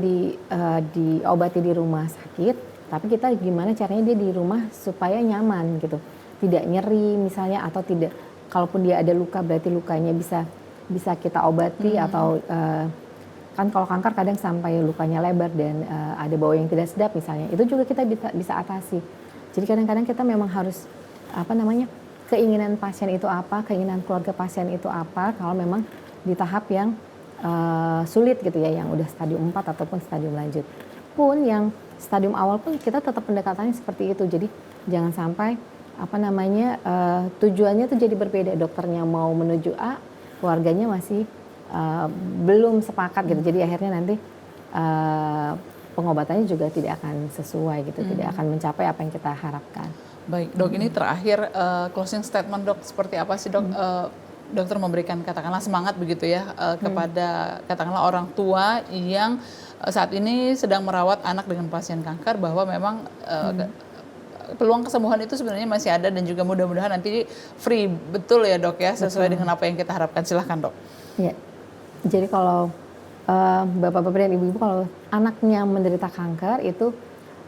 diobati di rumah sakit, tapi kita gimana caranya dia di rumah supaya nyaman gitu, tidak nyeri misalnya atau tidak, kalaupun dia ada luka berarti lukanya bisa kita obati atau kan kalau kanker kadang sampai lukanya lebar dan ada bau yang tidak sedap misalnya, itu juga kita bisa atasi. Jadi kadang-kadang kita memang harus keinginan pasien itu apa, keinginan keluarga pasien itu apa, kalau memang di tahap yang sulit gitu ya, yang udah stadium 4 ataupun stadium lanjut. Pun yang stadium awal pun kita tetap pendekatannya seperti itu. Jadi jangan sampai tujuannya tuh jadi berbeda. Dokternya mau menuju A, keluarganya masih belum sepakat gitu. Jadi akhirnya nanti pengobatannya juga tidak akan sesuai gitu, tidak akan mencapai apa yang kita harapkan. Baik dok, ini terakhir closing statement dok, seperti apa sih dok? Dokter memberikan katakanlah semangat begitu ya kepada katakanlah orang tua yang saat ini sedang merawat anak dengan pasien kanker, bahwa memang peluang kesembuhan itu sebenarnya masih ada dan juga mudah-mudahan nanti free, betul ya dok ya, sesuai dengan apa yang kita harapkan. Silahkan dok. Ya, jadi kalau bapak-bapak dan ibu-ibu, kalau anaknya menderita kanker itu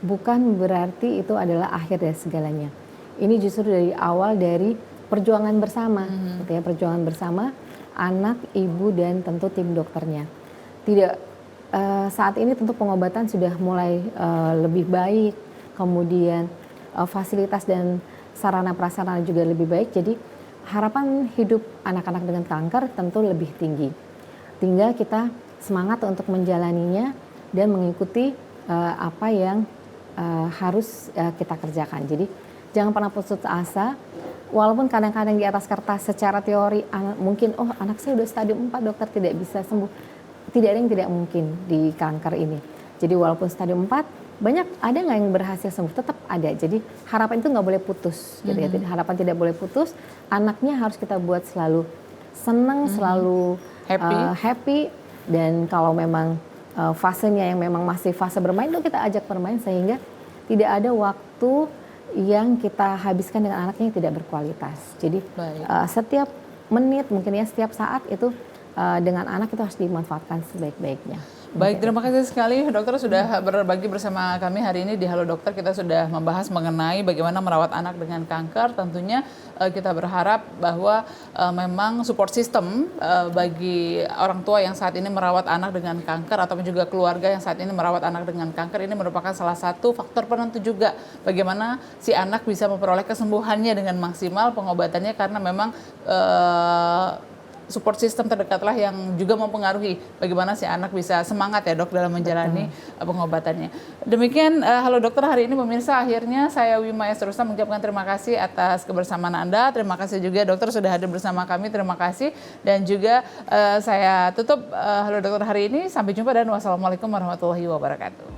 bukan berarti itu adalah akhir dari segalanya. Ini justru dari awal dari perjuangan bersama, gitu ya, perjuangan bersama anak, ibu, dan tentu tim dokternya. Saat ini tentu pengobatan sudah mulai lebih baik, kemudian fasilitas dan sarana prasarana juga lebih baik. Jadi harapan hidup anak-anak dengan kanker tentu lebih tinggi. Tinggal kita semangat untuk menjalaninya dan mengikuti apa yang harus kita kerjakan. Jadi jangan pernah putus asa. Walaupun kadang-kadang di atas kertas secara teori mungkin anak saya udah stadium 4 dokter tidak bisa sembuh. Tidak ada yang tidak mungkin di kanker ini. Jadi walaupun stadium 4 ada nggak yang berhasil sembuh? Tetap ada. Jadi harapan itu nggak boleh putus. Gitu ya. Harapan tidak boleh putus. Anaknya harus kita buat selalu senang, selalu happy. Dan kalau memang fasenya yang memang masih fase bermain, itu kita ajak bermain sehingga tidak ada waktu yang kita habiskan dengan anaknya yang tidak berkualitas. Jadi setiap menit mungkin ya, setiap saat itu dengan anak itu harus dimanfaatkan sebaik-baiknya. Baik, terima kasih sekali dokter sudah berbagi bersama kami hari ini di Halo Dokter. Kita sudah membahas mengenai bagaimana merawat anak dengan kanker. Tentunya kita berharap bahwa memang support system bagi orang tua yang saat ini merawat anak dengan kanker ataupun juga keluarga yang saat ini merawat anak dengan kanker ini merupakan salah satu faktor penentu juga bagaimana si anak bisa memperoleh kesembuhannya dengan maksimal pengobatannya, karena memang support system terdekatlah yang juga mempengaruhi bagaimana si anak bisa semangat ya dok dalam menjalani pengobatannya. Demikian Halo Dokter hari ini pemirsa, akhirnya saya Wima S. Rustam mengucapkan terima kasih atas kebersamaan Anda. Terima kasih juga dokter sudah hadir bersama kami, terima kasih. Dan juga saya tutup Halo Dokter hari ini, sampai jumpa dan wassalamualaikum warahmatullahi wabarakatuh.